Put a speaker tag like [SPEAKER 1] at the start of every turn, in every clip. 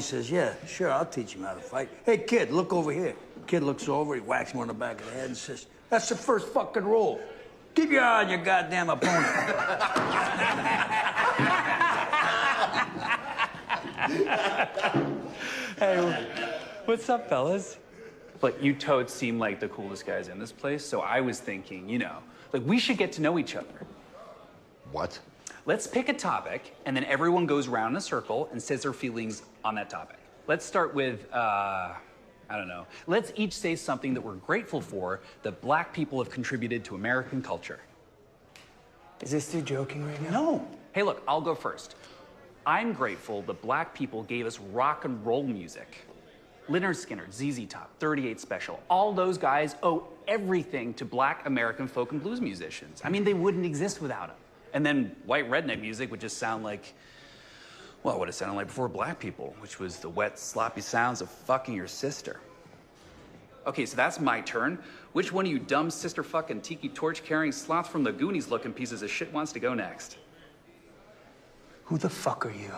[SPEAKER 1] says, yeah, sure, I'll teach him how to fight. Hey, kid, look over here. Kid looks over, he whacks him on the back of the head and says, that's the first fucking rule. Keep your eye on your goddamn opponent.
[SPEAKER 2] Hey, what's up, fellas? But you toads seem like the coolest guys in this place, so I was thinking, you know, like we should get to know each other.
[SPEAKER 3] What?
[SPEAKER 2] Let's pick a topic, and then everyone goes around in a circle and says their feelings on that topic. Let's start with, I don't know. Let's each say something that we're grateful for that black people have contributed to American culture.
[SPEAKER 4] Is this dude joking right now?
[SPEAKER 2] No. Hey, look, I'll go first. I'm grateful that black people gave us rock and roll music. Lynyrd Skynyrd, ZZ Top, 38 Special, all those guys owe everything to black American folk and blues musicians. I mean, they wouldn't exist without them. And then white redneck music would just sound like, well, what it sounded like before black people, which was the wet, sloppy sounds of fucking your sister. Okay, so that's my turn. Which one of you dumb sister fucking tiki torch carrying sloth from the Goonies looking pieces of shit wants to go next?
[SPEAKER 4] Who the fuck are you?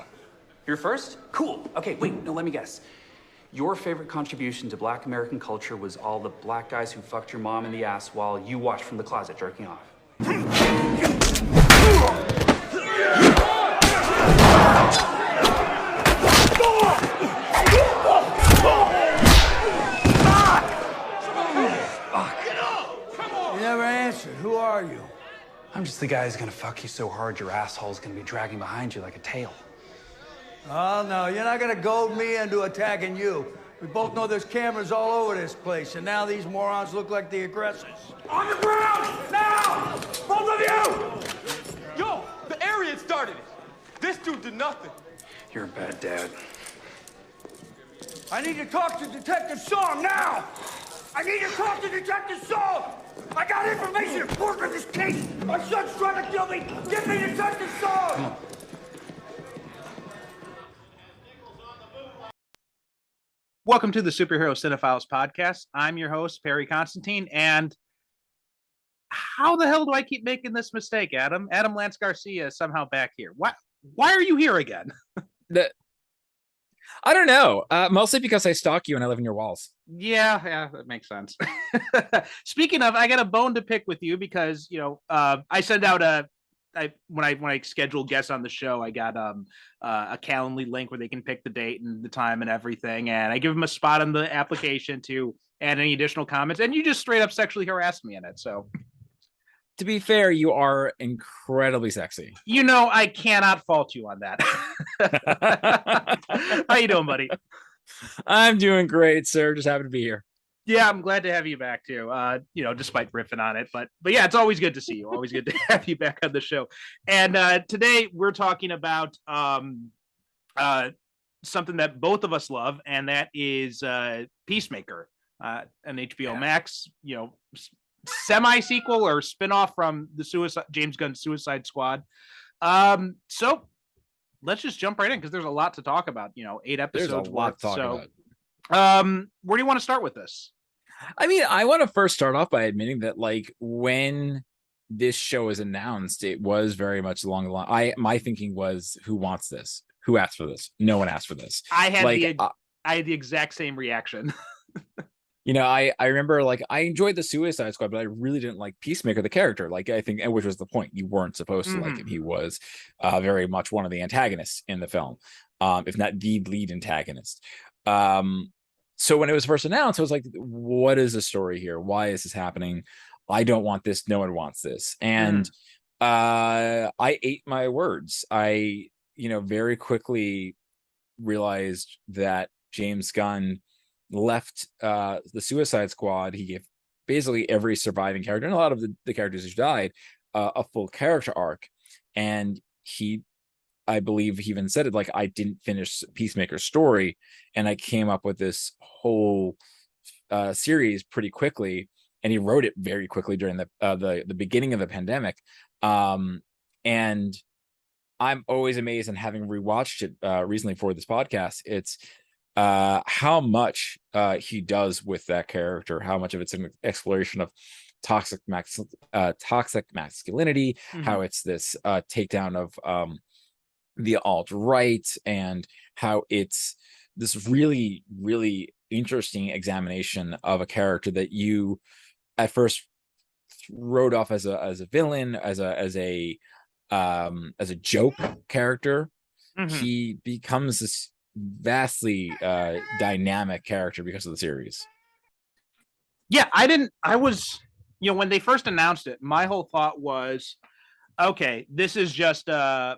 [SPEAKER 2] You're first? Cool. Okay, wait, no, let me guess. Your favorite contribution to black American culture was all the black guys who fucked your mom in the ass while you watched from the closet jerking off.
[SPEAKER 1] You never answered. Who are you?
[SPEAKER 2] I'm just the guy who's gonna fuck you so hard your asshole's gonna be dragging behind you like a tail.
[SPEAKER 1] Oh, no, you're not gonna goad me into attacking you. We both know there's cameras all over this place, and now these morons look like the aggressors.
[SPEAKER 5] On the ground! Now! Both of you! Yo, the area started it. This dude did nothing.
[SPEAKER 2] You're a bad dad.
[SPEAKER 1] I need to talk to Detective Song now! I need to talk to Detective Song! I got information important in this case! My son's trying to kill me! Get me Detective Song!
[SPEAKER 6] Welcome to the Superhero Cinephiles podcast. I'm your host, Perry Constantine, and how the hell do I keep making this mistake, Adam? Adam Lance Garcia is somehow back here. Why are you here again?
[SPEAKER 7] I don't know. Mostly because I stalk you and I live in your walls.
[SPEAKER 6] Yeah, that makes sense. Speaking of, I got a bone to pick with you because, you know, I send out when I schedule guests on the show, I got a Calendly link where they can pick the date and the time and everything, and I give them a spot on the application to add any additional comments, and you just straight up sexually harassed me in it. So,
[SPEAKER 7] to be fair, you are incredibly sexy.
[SPEAKER 6] You know, I cannot fault you on that. How you doing, buddy?
[SPEAKER 7] I'm doing great, sir. Just happy to be here.
[SPEAKER 6] Yeah, I'm glad to have you back too. You know, despite riffing on it, but yeah, it's always good to see you. Always good to have you back on the show. And today we're talking about something that both of us love, and that is Peacemaker, an HBO Max, you know, semi-sequel or spinoff from the James Gunn Suicide Squad. So let's just jump right in because there's a lot to talk about. You know, 8 episodes.
[SPEAKER 7] There's a lot to talk about.
[SPEAKER 6] Where do you want to start with this?
[SPEAKER 7] I mean, I want to first start off by admitting that, like, when this show was announced, it was very much along the line. My thinking was, who wants this? Who asked for this? No one asked for this.
[SPEAKER 6] I had the exact same reaction.
[SPEAKER 7] You know, I remember, like, I enjoyed the Suicide Squad, but I really didn't like Peacemaker, the character. Like, I think, which was the point. You weren't supposed to like him. He was very much one of the antagonists in the film, if not the lead antagonist. So when it was first announced, I was like, what is the story here? Why is this happening? I don't want this. No one wants this. And I ate my words. I, you know, very quickly realized that James Gunn left the Suicide Squad. He gave basically every surviving character, and a lot of the characters who died, a full character arc. And I believe he even said it, like, I didn't finish Peacemaker's story, and I came up with this whole series pretty quickly, and he wrote it very quickly during the beginning of the pandemic. And I'm always amazed, and having rewatched it recently for this podcast, it's how much he does with that character, how much of it's an exploration of toxic masculinity, how it's this takedown of the alt-right, and how it's this really, really interesting examination of a character that you at first wrote off as a villain, as a joke character. He becomes this vastly dynamic character because of the series.
[SPEAKER 6] Yeah, I was, when they first announced it, my whole thought was, okay, this is just a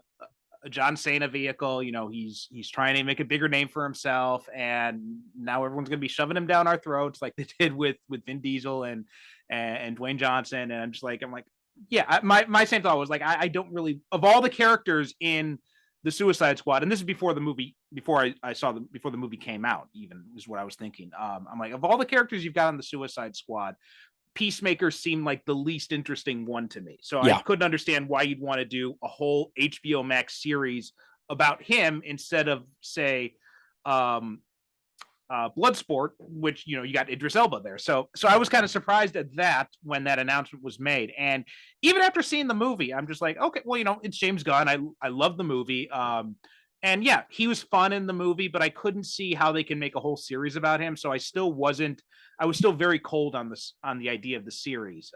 [SPEAKER 6] John Cena vehicle. He's trying to make a bigger name for himself, and now everyone's going to be shoving him down our throats like they did with Vin Diesel and Dwayne Johnson. And I'm like, yeah, my same thought was like, I don't really, of all the characters in the Suicide Squad, and this is before the movie, before the movie came out, even is what I was thinking. I'm like, of all the characters you've got on the Suicide Squad, Peacemaker seemed like the least interesting one to me. So I couldn't understand why you'd want to do a whole HBO Max series about him instead of, say, Bloodsport, which you got Idris Elba there. So I was kind of surprised at that when that announcement was made. And even after seeing the movie, I'm just like, okay, well, it's James Gunn. I love the movie. And yeah, he was fun in the movie, but I couldn't see how they can make a whole series about him. So I was still very cold on the idea of the series.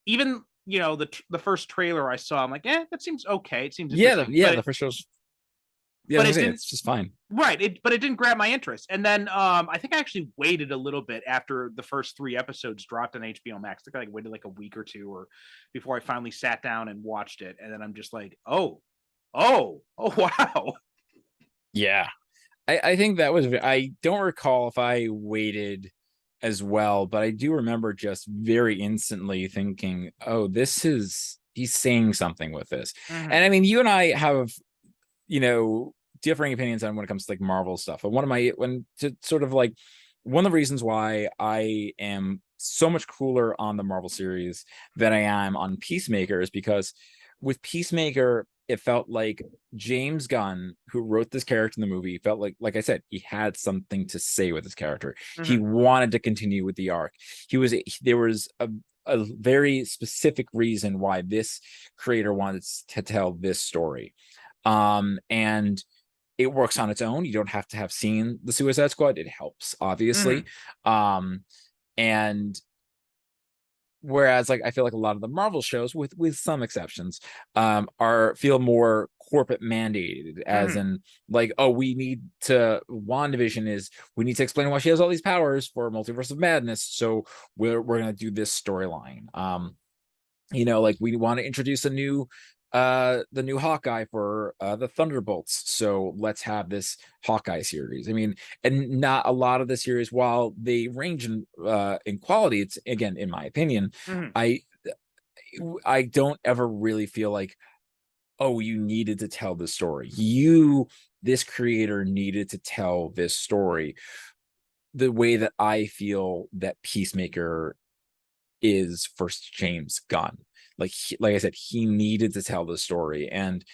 [SPEAKER 6] Even the first trailer I saw, I'm like, that seems okay. It seems
[SPEAKER 7] the first show's
[SPEAKER 6] but
[SPEAKER 7] it's just fine.
[SPEAKER 6] Right. But it didn't grab my interest. And then I think I actually waited a little bit after the first 3 episodes dropped on HBO Max. I think I waited like a week or two or before I finally sat down and watched it. And then I'm just like, oh, wow.
[SPEAKER 7] Yeah. I think that was, I don't recall if I waited as well, but I do remember just very instantly thinking, oh, he's saying something with this. And I mean, you and I have, differing opinions on when it comes to like Marvel stuff. But one of the reasons why I am so much cooler on the Marvel series than I am on Peacemaker is because with Peacemaker, it felt like James Gunn, who wrote this character in the movie, felt like I said, he had something to say with his character. He wanted to continue with the arc. There was a very specific reason why this creator wanted to tell this story. And it works on its own. You don't have to have seen the Suicide Squad. It helps, obviously. And whereas I feel like a lot of the Marvel shows, with some exceptions, feel more corporate mandated, as in we need to, WandaVision we need to explain why she has all these powers for Multiverse of Madness. So we're gonna do this storyline. We want to introduce the new Hawkeye for the Thunderbolts, so let's have this Hawkeye series. I mean, and not a lot of the series, while they range in quality, it's, again, in my opinion, I don't ever really feel like, oh, you needed to tell this story. This creator needed to tell this story the way that I feel that Peacemaker is for James Gunn. Like I said, he needed to tell the story, and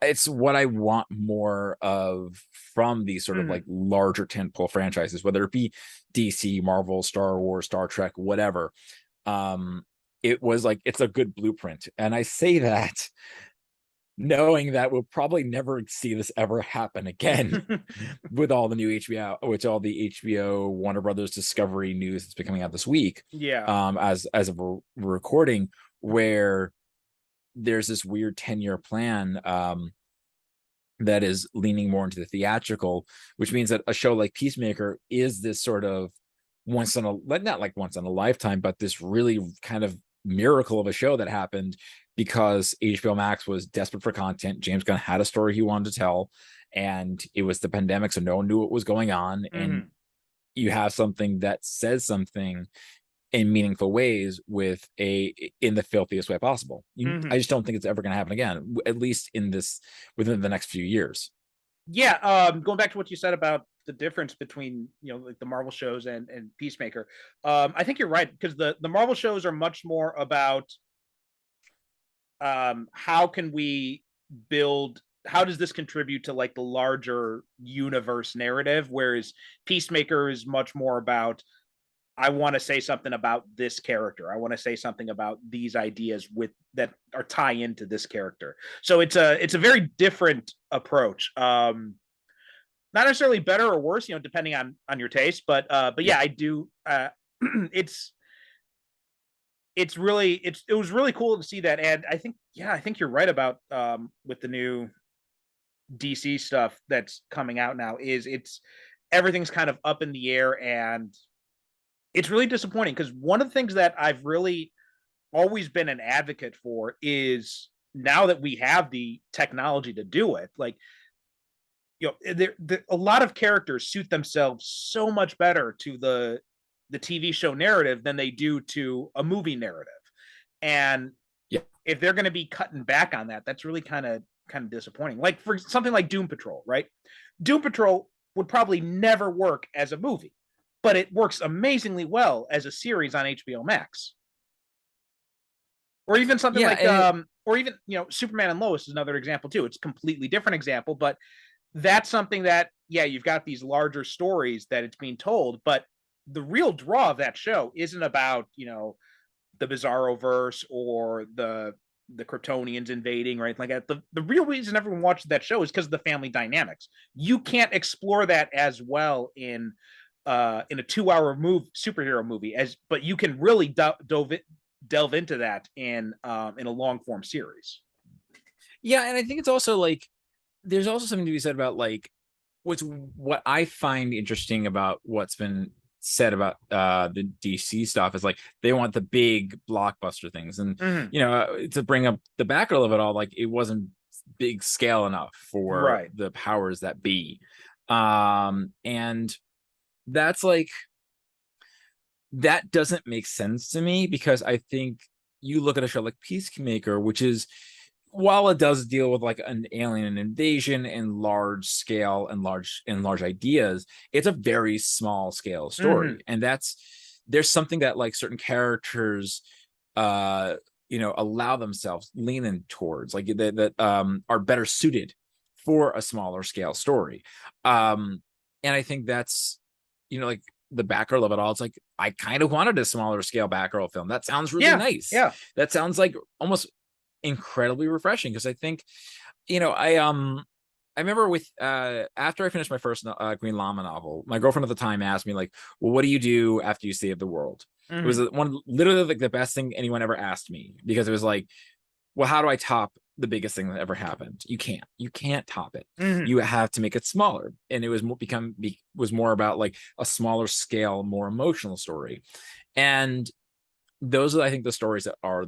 [SPEAKER 7] it's what I want more of from these sort of like larger tentpole franchises, whether it be DC, Marvel, Star Wars, Star Trek, whatever. It was like, it's a good blueprint, and I say that knowing that we'll probably never see this ever happen again with all the new HBO, Warner Brothers Discovery news that's been coming out this week. As of a recording, where there's this weird 10-year plan that is leaning more into the theatrical, which means that a show like Peacemaker is this sort of not like once in a lifetime, but this really kind of miracle of a show that happened because HBO Max was desperate for content. James Gunn had a story he wanted to tell, and it was the pandemic, so no one knew what was going on. And you have something that says something in meaningful ways in the filthiest way possible. I just don't think it's ever going to happen again, at least within the next few years.
[SPEAKER 6] Going back to what you said about the difference between like the Marvel shows and Peacemaker, I think you're right, because the Marvel shows are much more about how does this contribute to like the larger universe narrative, whereas Peacemaker is much more about I want to say something about this character. I want to say something about these ideas that are tie into this character. So it's a very different approach. Not necessarily better or worse, depending on your taste, but yeah, I do. It was really cool to see that, and I think you're right about with the new DC stuff that's coming out now. Everything's kind of up in the air, and it's really disappointing because one of the things that I've really always been an advocate for is now that we have the technology to do it, like, a lot of characters suit themselves so much better to the TV show narrative than they do to a movie narrative. And if they're going to be cutting back on that, that's really kind of disappointing. Like for something like Doom Patrol, right? Doom Patrol would probably never work as a movie, but it works amazingly well as a series on HBO Max. Or even something or even, Superman and Lois is another example too. It's a completely different example, but that's something that, you've got these larger stories that it's being told, but the real draw of that show isn't about, the Bizarroverse or the Kryptonians invading, right? Like the real reason everyone watches that show is because of the family dynamics. You can't explore that as well in a 2-hour superhero movie but you can really delve into that in a long form series.
[SPEAKER 7] Yeah, and I think it's also like there's also something to be said about like what I find interesting about what's been said about the DC stuff is like they want the big blockbuster things, and to bring up the background of it all, like it wasn't big scale enough for the powers that be, and that's like that doesn't make sense to me, because I think you look at a show like Peacemaker, which is, while it does deal with like an alien invasion and large scale and large ideas, it's a very small scale story. And there's something that like certain characters allow themselves leaning towards, like that are better suited for a smaller scale story. And I think that's like the Batgirl of it all. It's like I kind of wanted a smaller scale Batgirl film. That sounds really nice.
[SPEAKER 6] Yeah,
[SPEAKER 7] that sounds like almost incredibly refreshing, because I think I remember with after I finished my first Green Llama novel, my girlfriend at the time asked me like, well, what do you do after you save the world? It was literally like the best thing anyone ever asked me, because it was like, well, how do I top the biggest thing that ever happened? You can't top it. You have to make it smaller. And it was more about like a smaller scale, more emotional story. And those are, I think, the stories that are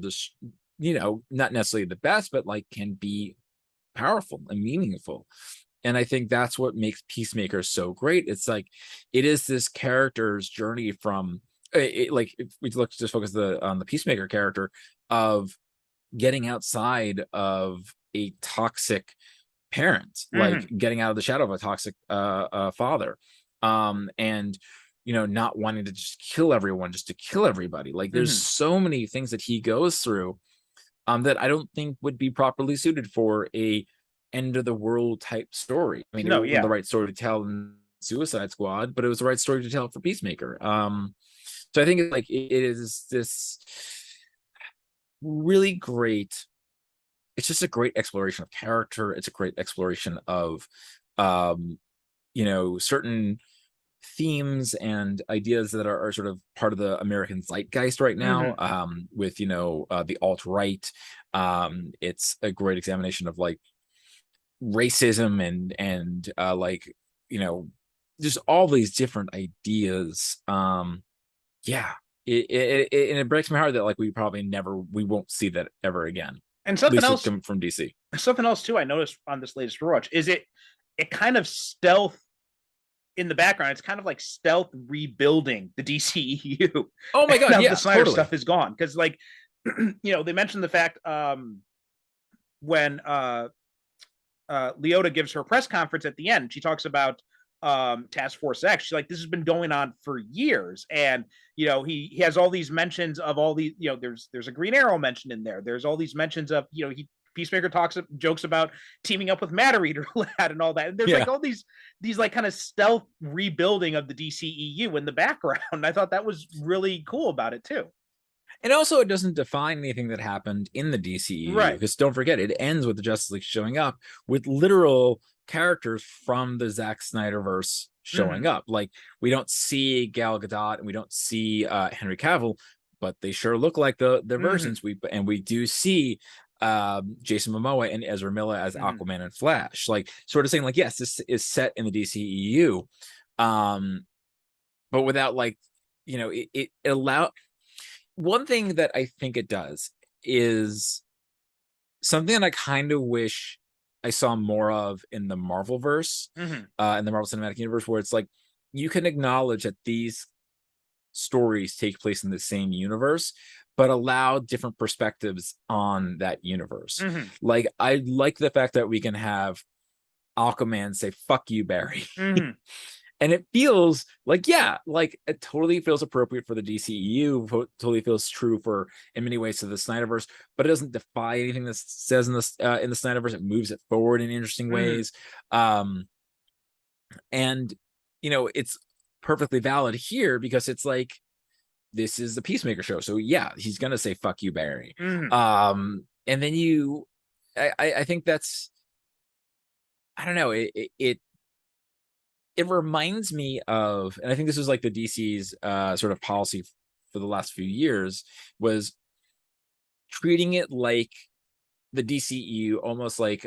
[SPEAKER 7] not necessarily the best, but like can be powerful and meaningful. And I think that's what makes Peacemaker so great. It's like it is this character's journey from like, if we just focus on the Peacemaker character, of getting outside of a toxic parent, like getting out of the shadow of a toxic father, and not wanting to just kill everyone just to kill everybody. Like there's so many things that he goes through that I don't think would be properly suited for a end of the world type story. I mean, it wasn't the right story to tell in Suicide Squad, but it was the right story to tell for Peacemaker. So I think it is this really great. It's just a great exploration of character. It's a great exploration of, certain themes and ideas that are sort of part of the American zeitgeist right now, with the alt-right. It's a great examination of like racism and just all these different ideas. It breaks my heart that like we won't see that ever again.
[SPEAKER 6] And something else
[SPEAKER 7] from DC.
[SPEAKER 6] Something else too I noticed on this latest rewatch is it kind of stealth in the background. It's kind of like stealth rebuilding the DCEU.
[SPEAKER 7] Oh my god, yeah,
[SPEAKER 6] the Snyder stuff is gone, because like they mentioned the fact when Leota gives her press conference at the end, she talks about Task Force X. She's like, this has been going on for years, and he has all these mentions of all these, there's a Green Arrow mentioned in there. There's all these mentions of he Peacemaker jokes about teaming up with Matter Eater Lad and all that. And there's like all these like kind of stealth rebuilding of the DCEU in the background. I thought that was really cool about it too.
[SPEAKER 7] And also, it doesn't define anything that happened in the DCEU,
[SPEAKER 6] right?
[SPEAKER 7] Because don't forget, it ends with the Justice League showing up with literal characters from the Zack Snyderverse showing up. Like, we don't see Gal Gadot and we don't see Henry Cavill, but they sure look like the versions. We do see Jason Momoa and Ezra Miller as Aquaman and Flash, like sort of saying like, yes, this is set in the DCEU, but without like, you know, it allow. One thing that I think it does is something that I kind of wish I saw more of in the Marvelverse, in the Marvel Cinematic Universe, where it's like you can acknowledge that these stories take place in the same universe, but allow different perspectives on that universe. Like, I like the fact that we can have Aquaman say, "Fuck you, Barry." And it feels like, yeah, like it totally feels appropriate for the DCEU, totally feels true for, in many ways, to the Snyderverse, but it doesn't defy anything that says in the Snyderverse. It moves it forward in interesting ways. And, you know, it's perfectly valid here because it's like, this is the Peacemaker show. So yeah, he's going to say, "Fuck you, Barry." And then I think that's, I don't know, it reminds me of, and I think this was like the DC's sort of policy for the last few years, was treating it like the DCEU, almost like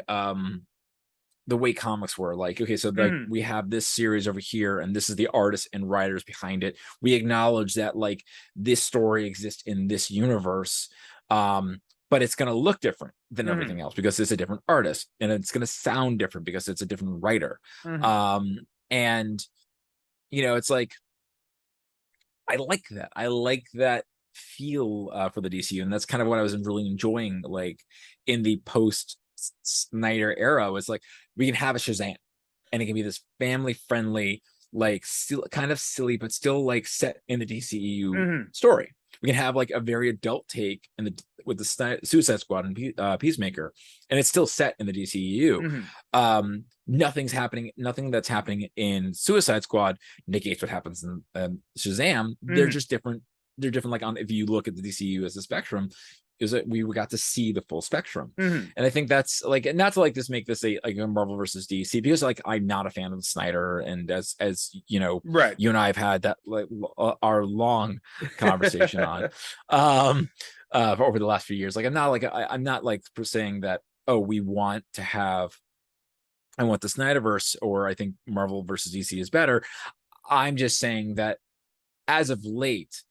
[SPEAKER 7] the way comics were. Like, okay, so like we have this series over here, and this is the artists and writers behind it. We acknowledge that like this story exists in this universe, but it's going to look different than everything else because it's a different artist, and it's going to sound different because it's a different writer. And, you know, it's like, I like that. I like that feel for the DCU. And that's kind of what I was really enjoying, like in the post Snyder era, was like, we can have a Shazam and it can be this family friendly, like still kind of silly, but still like set in the DCEU story. We can have like a very adult take with the Suicide Squad and Peacemaker, and it's still set in the DCEU. Nothing that's happening in Suicide Squad negates what happens in Shazam. They're just different. They're different. Like, if you look at the DCEU as a spectrum, is that we got to see the full spectrum. And I think that's like, not to like this make this a Marvel versus DC, because like I'm not a fan of Snyder, and as you know, you and I have had that like our long conversation on over the last few years. Like, I'm not like saying that, oh, I want the Snyderverse, or I think Marvel versus DC is better. I'm just saying that as of late,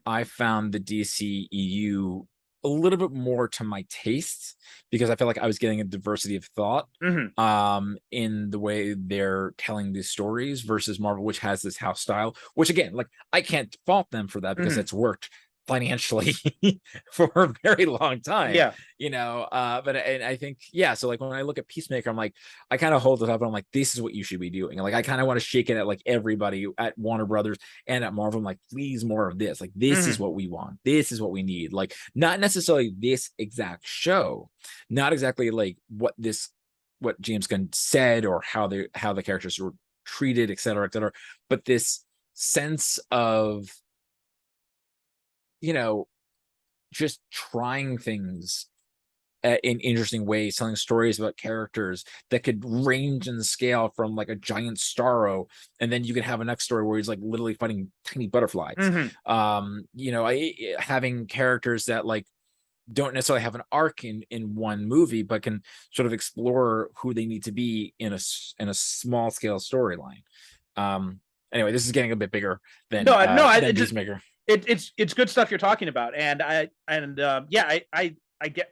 [SPEAKER 7] I found the DCEU a little bit more to my taste, because I felt like I was getting a diversity of thought in the way they're telling these stories, versus Marvel, which has this house style, which again, like, I can't fault them for that, because it's worked financially for a very long time. You know, but I think, so like when I look at Peacemaker, I'm like, I kind of hold it up and I'm like, this is what you should be doing. Like, I kind of want to shake it at like everybody at Warner Brothers and at Marvel. I'm like, please, more of this. Like, this is what we want. This is what we need. Like, not necessarily this exact show, not exactly like what James Gunn said, or how the characters were treated, et cetera, but this sense of, you know, just trying things in interesting ways, telling stories about characters that could range in scale from like a giant Starro, and then you can have a next story where he's like literally fighting tiny butterflies. You know, having characters that like don't necessarily have an arc in one movie, but can sort of explore who they need to be in a small scale storyline. Anyway, this is getting a bit bigger than Peacemaker.
[SPEAKER 6] It's good stuff you're talking about, and I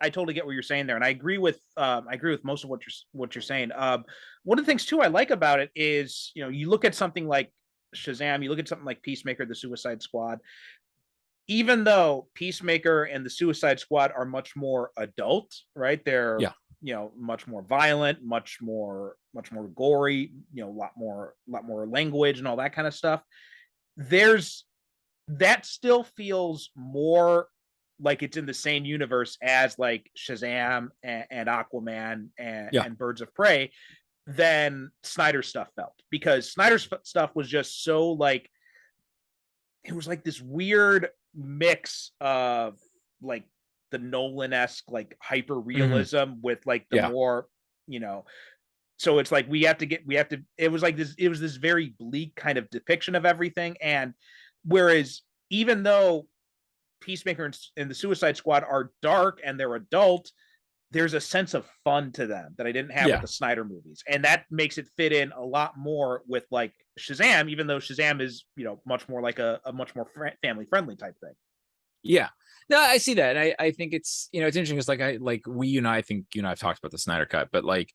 [SPEAKER 6] totally get what you're saying there, and I agree with most of what you're saying. One of the things too I like about it is, you know, you look at something like Shazam, you look at something like Peacemaker, the Suicide Squad. Even though Peacemaker and the Suicide Squad are much more adult, right? They're you know, much more violent, much more gory, you know, a lot more language and all that kind of stuff. That still feels more like it's in the same universe as like Shazam and Aquaman and Birds of Prey than Snyder's stuff felt, because Snyder's stuff was just so like, it was like this weird mix of like the Nolan-esque like hyper realism with like the more, you know, so it's like we have to it was like this, it was this very bleak kind of depiction of everything. And whereas even though Peacemaker and the Suicide Squad are dark and they're adult, there's a sense of fun to them that I didn't have with the Snyder movies, and that makes it fit in a lot more with like Shazam, even though Shazam is, you know, much more like a much more family friendly type thing.
[SPEAKER 7] Yeah, no, I see that. And I think it's, you know, it's interesting. It's like I think you and I have talked about the Snyder Cut, but like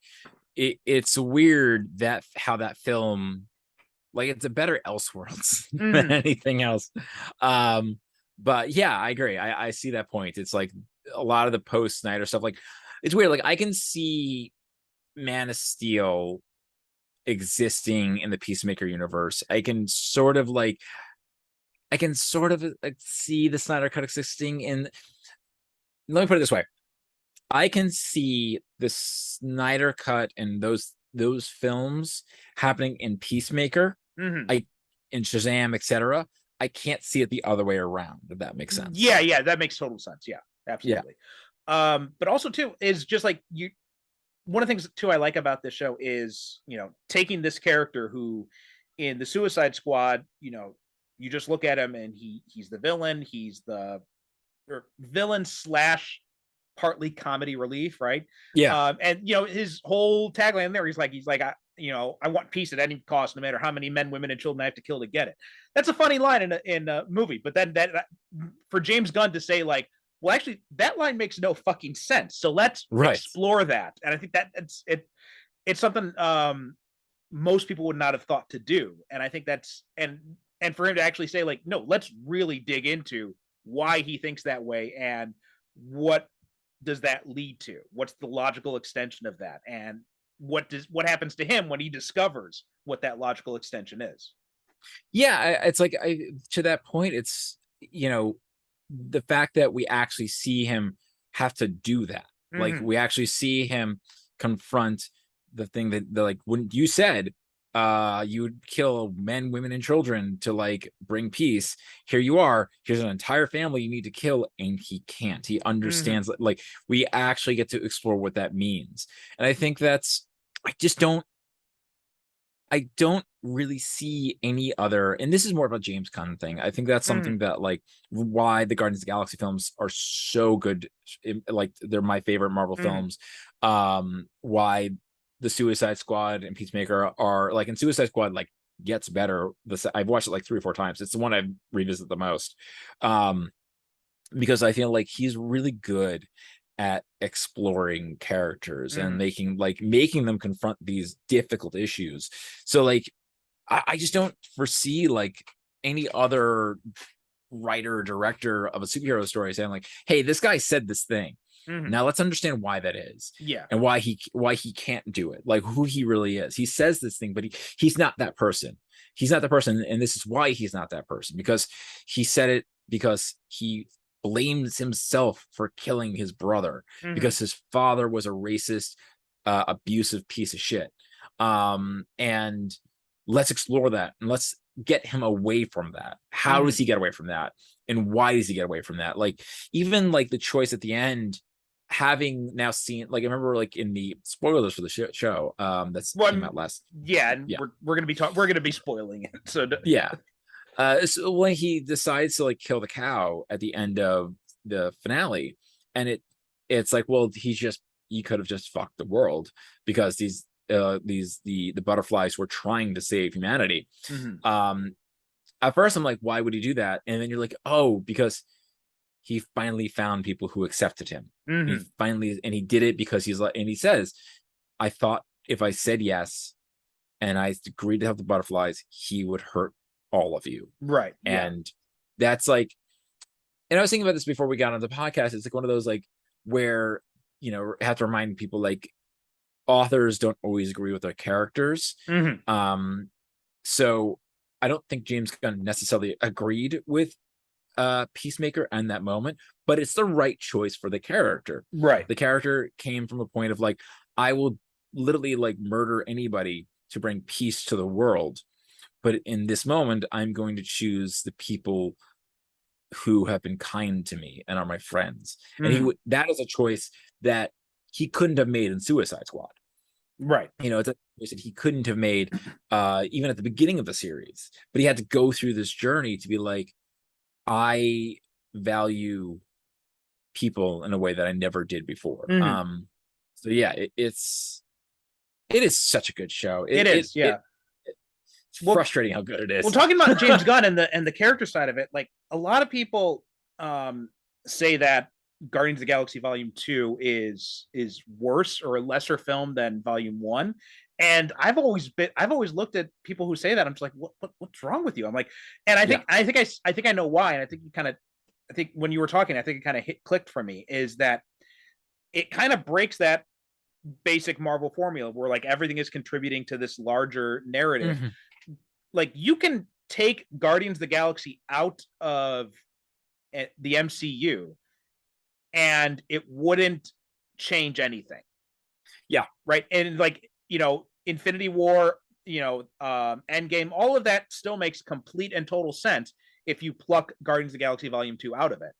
[SPEAKER 7] it's weird that how that film, like it's a better Elseworlds than anything else. But yeah, I agree. I see that point. It's like a lot of the post Snyder stuff, like it's weird. Like I can see Man of Steel existing in the Peacemaker universe. I can sort of like see the Snyder Cut existing in. Let me put it this way: I can see the Snyder Cut and those films happening in Peacemaker, in Shazam, etc. I can't see it the other way around, if that makes sense.
[SPEAKER 6] Yeah, that makes total sense. Yeah, absolutely. But also too is just like one of the things too I like about this show is, you know, taking this character who in the Suicide Squad, you know, you just look at him and he's the villain, he's the villain slash partly comedy relief, right?
[SPEAKER 7] Yeah.
[SPEAKER 6] And you know, his whole tagline there, he's like, I want peace at any cost, no matter how many men, women, and children I have to kill to get it. That's a funny line in a movie, but then that for James Gunn to say like, well, actually, that line makes no fucking sense. So let's explore that. And I think that it's something most people would not have thought to do. And I think that's and for him to actually say like, no, let's really dig into why he thinks that way and what does that lead to? What's the logical extension of that? And what happens to him when he discovers what that logical extension is?
[SPEAKER 7] Yeah, it's like to that point, it's, you know, the fact that we actually see him have to do that. Like we actually see him confront the thing that like when you said you would kill men, women, and children to like bring peace. Here you are. Here's an entire family you need to kill, and he can't. He understands like we actually get to explore what that means. And I think that's I don't really see any other, and this is more of a James Gunn thing. I think that's something that like why the Guardians of the Galaxy films are so good. Like they're my favorite Marvel films. Why the Suicide Squad and Peacemaker are like, in Suicide Squad like gets better. I've watched it like 3 or 4 times. It's the one I revisit the most. Because I feel like he's really good at exploring characters and making them confront these difficult issues. So like I just don't foresee like any other writer or director of a superhero story saying like, hey, this guy said this thing. Now let's understand why that is.
[SPEAKER 6] Yeah.
[SPEAKER 7] And why he can't do it. Like who he really is. He says this thing, but he's not that person. He's not that person. And this is why he's not that person, because he said it because he blames himself for killing his brother because his father was a racist, abusive piece of shit. And let's explore that and let's get him away from that. How does he get away from that? And why does he get away from that? Like even like the choice at the end, having now seen, like I remember like in the spoilers for the show that's came out last.
[SPEAKER 6] Yeah, and we're gonna be spoiling it. So
[SPEAKER 7] yeah. So when he decides to like kill the cow at the end of the finale, and it's like, well, he could have just fucked the world because the butterflies were trying to save humanity. At first I'm like, why would he do that? And then you're like, oh, because he finally found people who accepted him. He did it because he's like, and he says, I thought if I said yes and I agreed to have the butterflies, he would hurt all of you.
[SPEAKER 6] Right.
[SPEAKER 7] And that's like, and I was thinking about this before we got on the podcast. It's like one of those like where, you know, have to remind people like authors don't always agree with their characters. So I don't think James Gunn necessarily agreed with Peacemaker and that moment, but it's the right choice for the character.
[SPEAKER 6] Right.
[SPEAKER 7] The character came from a point of like, I will literally like murder anybody to bring peace to the world. But in this moment, I'm going to choose the people who have been kind to me and are my friends. And that is a choice that he couldn't have made in Suicide Squad.
[SPEAKER 6] Right.
[SPEAKER 7] You know, it's a choice that he couldn't have made even at the beginning of the series. But he had to go through this journey to be like, I value people in a way that I never did before. So yeah, it is such a good show.
[SPEAKER 6] It's
[SPEAKER 7] frustrating how good it is.
[SPEAKER 6] Well, talking about James Gunn and the character side of it, like a lot of people say that Guardians of the Galaxy Volume 2 is worse or a lesser film than Volume 1. And I've always looked at people who say that. I'm just like, what's wrong with you? I'm like, and I think I know why. And I think when you were talking, I think it kind of clicked for me, is that it kind of breaks that basic Marvel formula where like everything is contributing to this larger narrative. Like you can take Guardians of the Galaxy out of the MCU and it wouldn't change anything.
[SPEAKER 7] Yeah.
[SPEAKER 6] Right. And like, you know, Infinity War, you know, Endgame, all of that still makes complete and total sense if you pluck Guardians of the Galaxy Volume 2 out of it.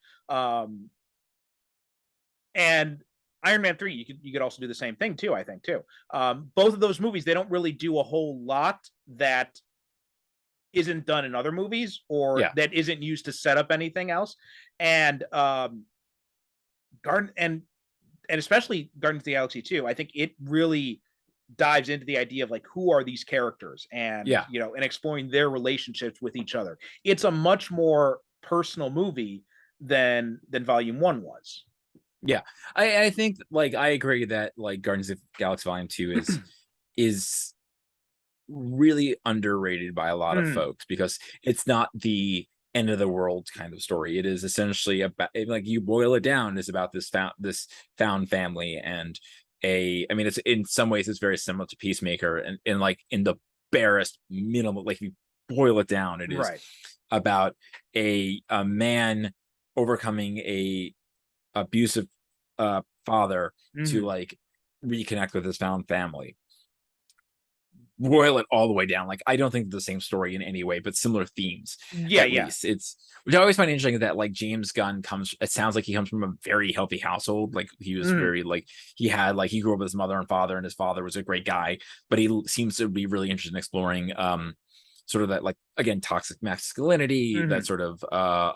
[SPEAKER 6] And Iron Man 3, you could also do the same thing too, I think too. Both of those movies, they don't really do a whole lot that isn't done in other movies or that isn't used to set up anything else. And and especially Guardians of the Galaxy 2, I think it really dives into the idea of like, who are these characters and, you know, and exploring their relationships with each other. It's a much more personal movie than Volume 1 was.
[SPEAKER 7] Yeah. I think like, I agree that like Guardians of the Galaxy Volume 2 is really underrated by a lot of folks because it's not the end of the world kind of story. It is essentially about, like, you boil it down, it's about this found family and it's in some ways it's very similar to Peacemaker and like in the barest minimal, like you boil it down, it is about a man overcoming a abusive father to like reconnect with his found family. Boil it all the way down. Like, I don't think the same story in any way, but similar themes. At least it's, which I always find interesting that like James Gunn it sounds like he comes from a very healthy household. Like he was very like, he grew up with his mother and father, and his father was a great guy, but he seems to be really interested in exploring sort of that, like, again, toxic masculinity, that sort of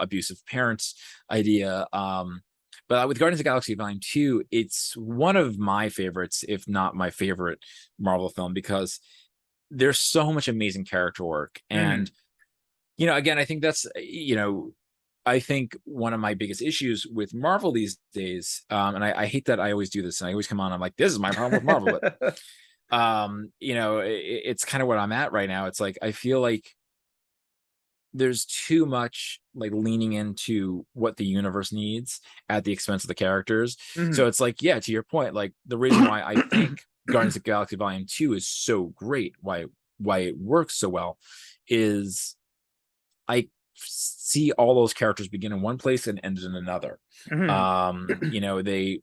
[SPEAKER 7] abusive parents idea. But with Guardians of the Galaxy Volume 2, it's one of my favorites, if not my favorite Marvel film, because there's so much amazing character work. And, you know, again, I think that's, you know, I think one of my biggest issues with Marvel these days, and I hate that I always do this, and I always come on, I'm like, this is my problem with Marvel. But, you know, it's kind of what I'm at right now. It's like, I feel like there's too much like leaning into what the universe needs at the expense of the characters. So it's like, yeah, to your point, like the reason why I think Guardians of the Galaxy Volume 2 is so great, why it works so well, is I see all those characters begin in one place and end in another. You know, they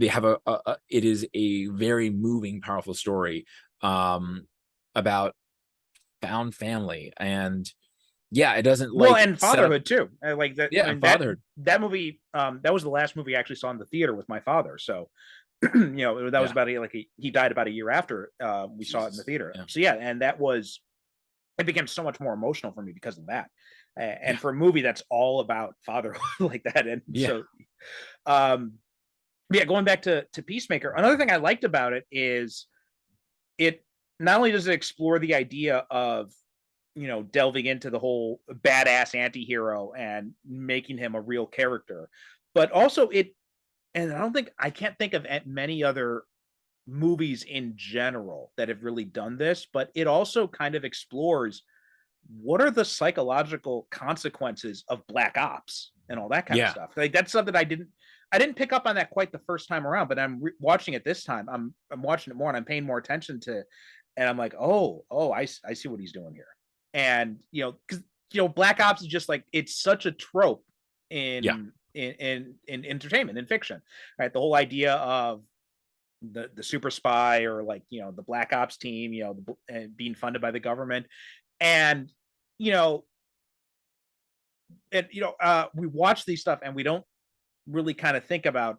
[SPEAKER 7] have it is a very moving, powerful story about found family, and it doesn't like
[SPEAKER 6] and fatherhood too. Like that.
[SPEAKER 7] Yeah, fatherhood.
[SPEAKER 6] That movie, that was the last movie I actually saw in the theater with my father. So, you know, that was about he died about a year after we saw it in the theater. So and it became so much more emotional for me because of that. And for a movie that's all about fatherhood like that, and so, going back to Peacemaker, another thing I liked about it is it not only does it explore the idea of, you know, delving into the whole badass anti-hero and making him a real character, but also I can't think of many other movies in general that have really done this, but it also kind of explores what are the psychological consequences of black ops and all that kind of stuff. Like that's something I didn't pick up on that quite the first time around, but I'm watching it this time. I'm watching it more and I'm paying more attention to, and I'm like, I see what he's doing here. And, you know, because, you know, Black Ops is just like, it's such a trope
[SPEAKER 7] Yeah.
[SPEAKER 6] in entertainment, in fiction, right? The whole idea of the super spy, or like, the black ops team, being funded by the government. And, you know, we watch these stuff and we don't really kind of think about,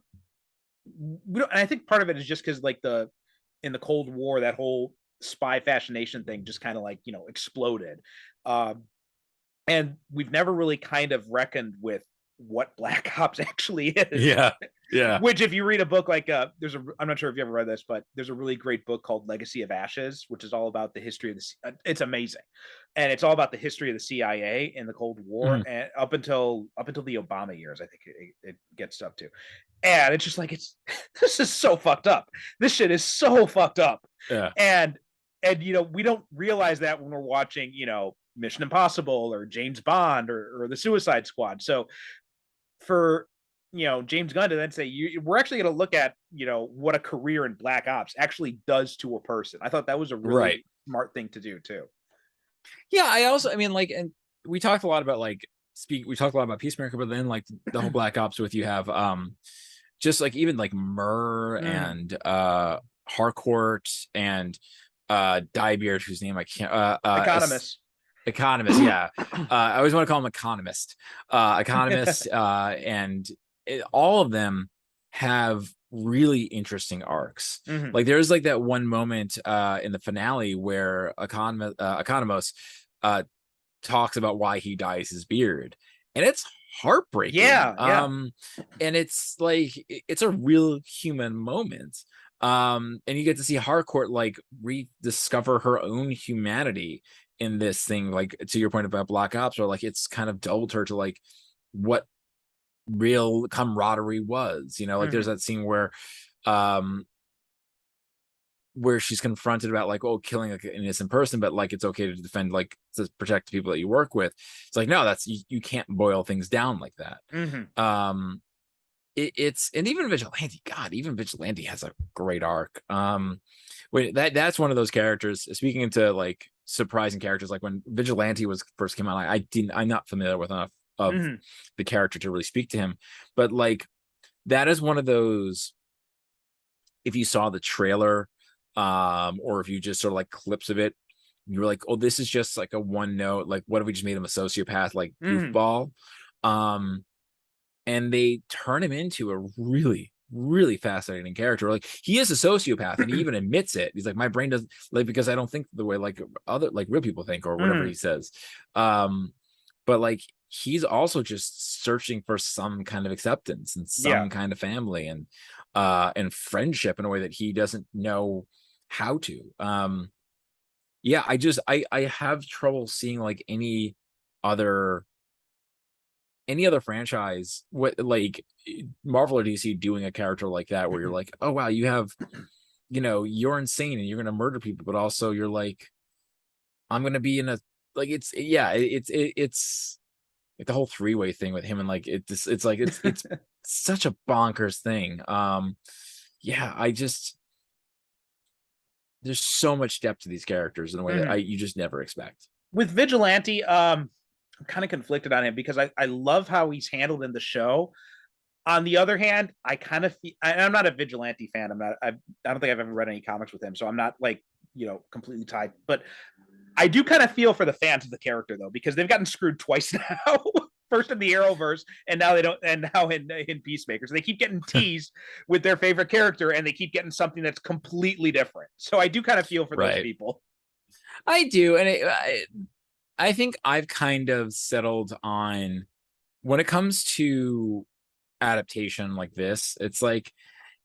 [SPEAKER 6] we don't, and I think part of it is just because, like, in the Cold War, that whole spy fascination thing just kind of, like, exploded. Um, and we've never really kind of reckoned with what Black Ops actually is.
[SPEAKER 7] Yeah. Yeah.
[SPEAKER 6] Which, if you read a book like, I'm not sure if you ever read this, but there's a really great book called Legacy of Ashes, which is all about the history of it's amazing, and it's all about the history of the CIA in the Cold War, and up until the Obama years, I think it gets up to, and it's just like, this is so fucked up. This shit is so fucked up.
[SPEAKER 7] Yeah.
[SPEAKER 6] And we don't realize that when we're watching, Mission Impossible or James Bond or the Suicide Squad. So for James Gunn to then say, we're actually going to look at what a career in Black Ops actually does to a person, I thought that was a really smart thing to do too.
[SPEAKER 7] Yeah, I mean, like, and we talked a lot about, like, we talked a lot about Peacemaker, but then, like, the whole Black Ops with, you have just, like, even, like, Murr and Harcourt and Diebeard, whose name I can't Economist, yeah. I always want to call him Economist. Economist, and all of them have really interesting arcs. Like, there's, like, that one moment in the finale where Economos talks about why he dyes his beard, and it's heartbreaking. And it's like, it's a real human moment. And you get to see Harcourt, like, rediscover her own humanity in this thing, like, to your point about Black Ops, or like, it's kind of dulled her to, like, what real camaraderie was, like, there's that scene where she's confronted about, like, killing, like, an innocent person, but, like, it's okay to defend, like, to protect the people that you work with. It's like, no, that's, you can't boil things down like that. It's, and even Vigilante has a great arc. That's one of those characters, speaking into, like, surprising characters, like when Vigilante first came out, I'm not familiar with enough of the character to really speak to him, but, like, that is one of those, if you saw the trailer, or if you just sort of, like, clips of it, you were like, oh, this is just, like, a one note, like, what if we just made him a sociopath, like, goofball? And they turn him into a really, really fascinating character. Like, he is a sociopath, and he even admits it. He's like, my brain doesn't, like, because I don't think the way, like, other, like, real people think, or whatever he says. But, like, he's also just searching for some kind of acceptance and some kind of family and friendship in a way that he doesn't know how to. I have trouble seeing, like, any other franchise, what, like, Marvel or DC, doing a character like that, where you're like, oh wow, you have, you're insane and you're gonna murder people, but also you're like, I'm gonna be in a, like, it's like the whole three-way thing with him, and, like, it's like, it's such a bonkers thing. There's so much depth to these characters in a way that you just never expect.
[SPEAKER 6] With Vigilante, I'm kind of conflicted on him, because I love how he's handled in the show. On the other hand, I kind of I'm not a Vigilante fan. I don't think I've ever read any comics with him, so I'm not, like, completely tied. But I do kind of feel for the fans of the character, though, because they've gotten screwed twice now. First in the Arrowverse, and now they don't, and now in Peacemaker. So they keep getting teased with their favorite character, and they keep getting something that's completely different. So I do kind of feel for those people.
[SPEAKER 7] I do, and I think I've kind of settled on, when it comes to adaptation like this, it's like,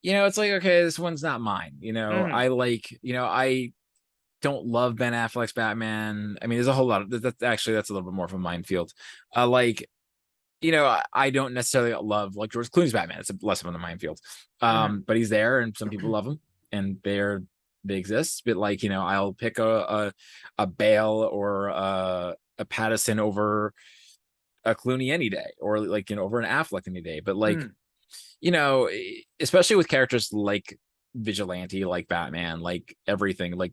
[SPEAKER 7] it's like, okay, this one's not mine. I like, I don't love Ben Affleck's Batman. I mean, there's a whole lot of that's a little bit more of a minefield. Like, I don't necessarily love, like, George Clooney's Batman. It's less of a minefield. But he's there, and some people love him, and they exist. But, like, I'll pick a Bale or a Pattinson over a Clooney any day, or, like, over an Affleck any day. But, like, especially with characters like Vigilante, like Batman, like everything, like,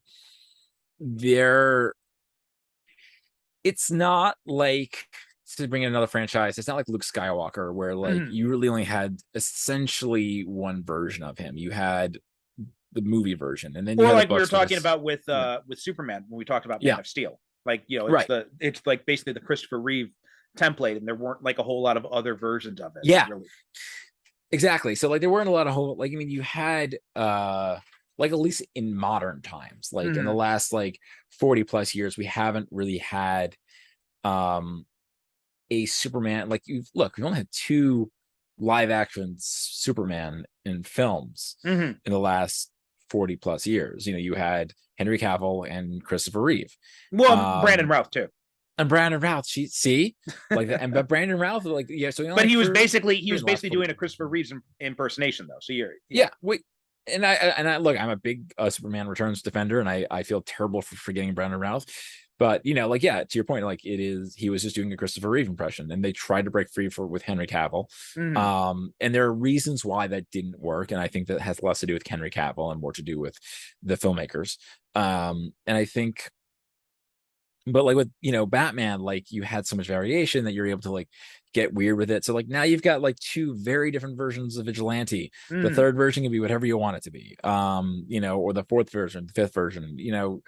[SPEAKER 7] it's not like to bring in another franchise, it's not like Luke Skywalker, where like you really only had essentially one version of him. You had the movie version, and then you
[SPEAKER 6] or
[SPEAKER 7] had
[SPEAKER 6] like we were talking about with Superman when we talked about Man
[SPEAKER 7] Yeah.
[SPEAKER 6] of Steel. Like, you know,
[SPEAKER 7] Right.
[SPEAKER 6] it's like basically the Christopher Reeve template, and there weren't like a whole lot of other versions of it.
[SPEAKER 7] Yeah.
[SPEAKER 6] Really.
[SPEAKER 7] Exactly. So like there weren't a lot of whole, like, I mean, you had like at least in modern times, like in the last like 40 plus years, we haven't really had a Superman. Like we've only had 2 live action Superman in films in the last 40 plus years. You know, you had Henry Cavill and Christopher Reeve.
[SPEAKER 6] Well, Brandon Routh too.
[SPEAKER 7] And Brandon Routh, but Brandon Routh, like, yeah. So
[SPEAKER 6] but he was basically doing a Christopher Reeves impersonation though. So
[SPEAKER 7] and I look, I'm a big Superman Returns defender, and I feel terrible for forgetting Brandon Routh. But you know, like, yeah, to your point, like he was just doing a Christopher Reeve impression, and they tried to break free with Henry Cavill. And there are reasons why that didn't work, and I think that has less to do with Henry Cavill and more to do with the filmmakers. And I think, but like with, you know, Batman, like you had so much variation that you're able to like get weird with it. So like now you've got like 2 very different versions of Vigilante. The third version can be whatever you want it to be. You know, or the 4th version, the 5th version, you know,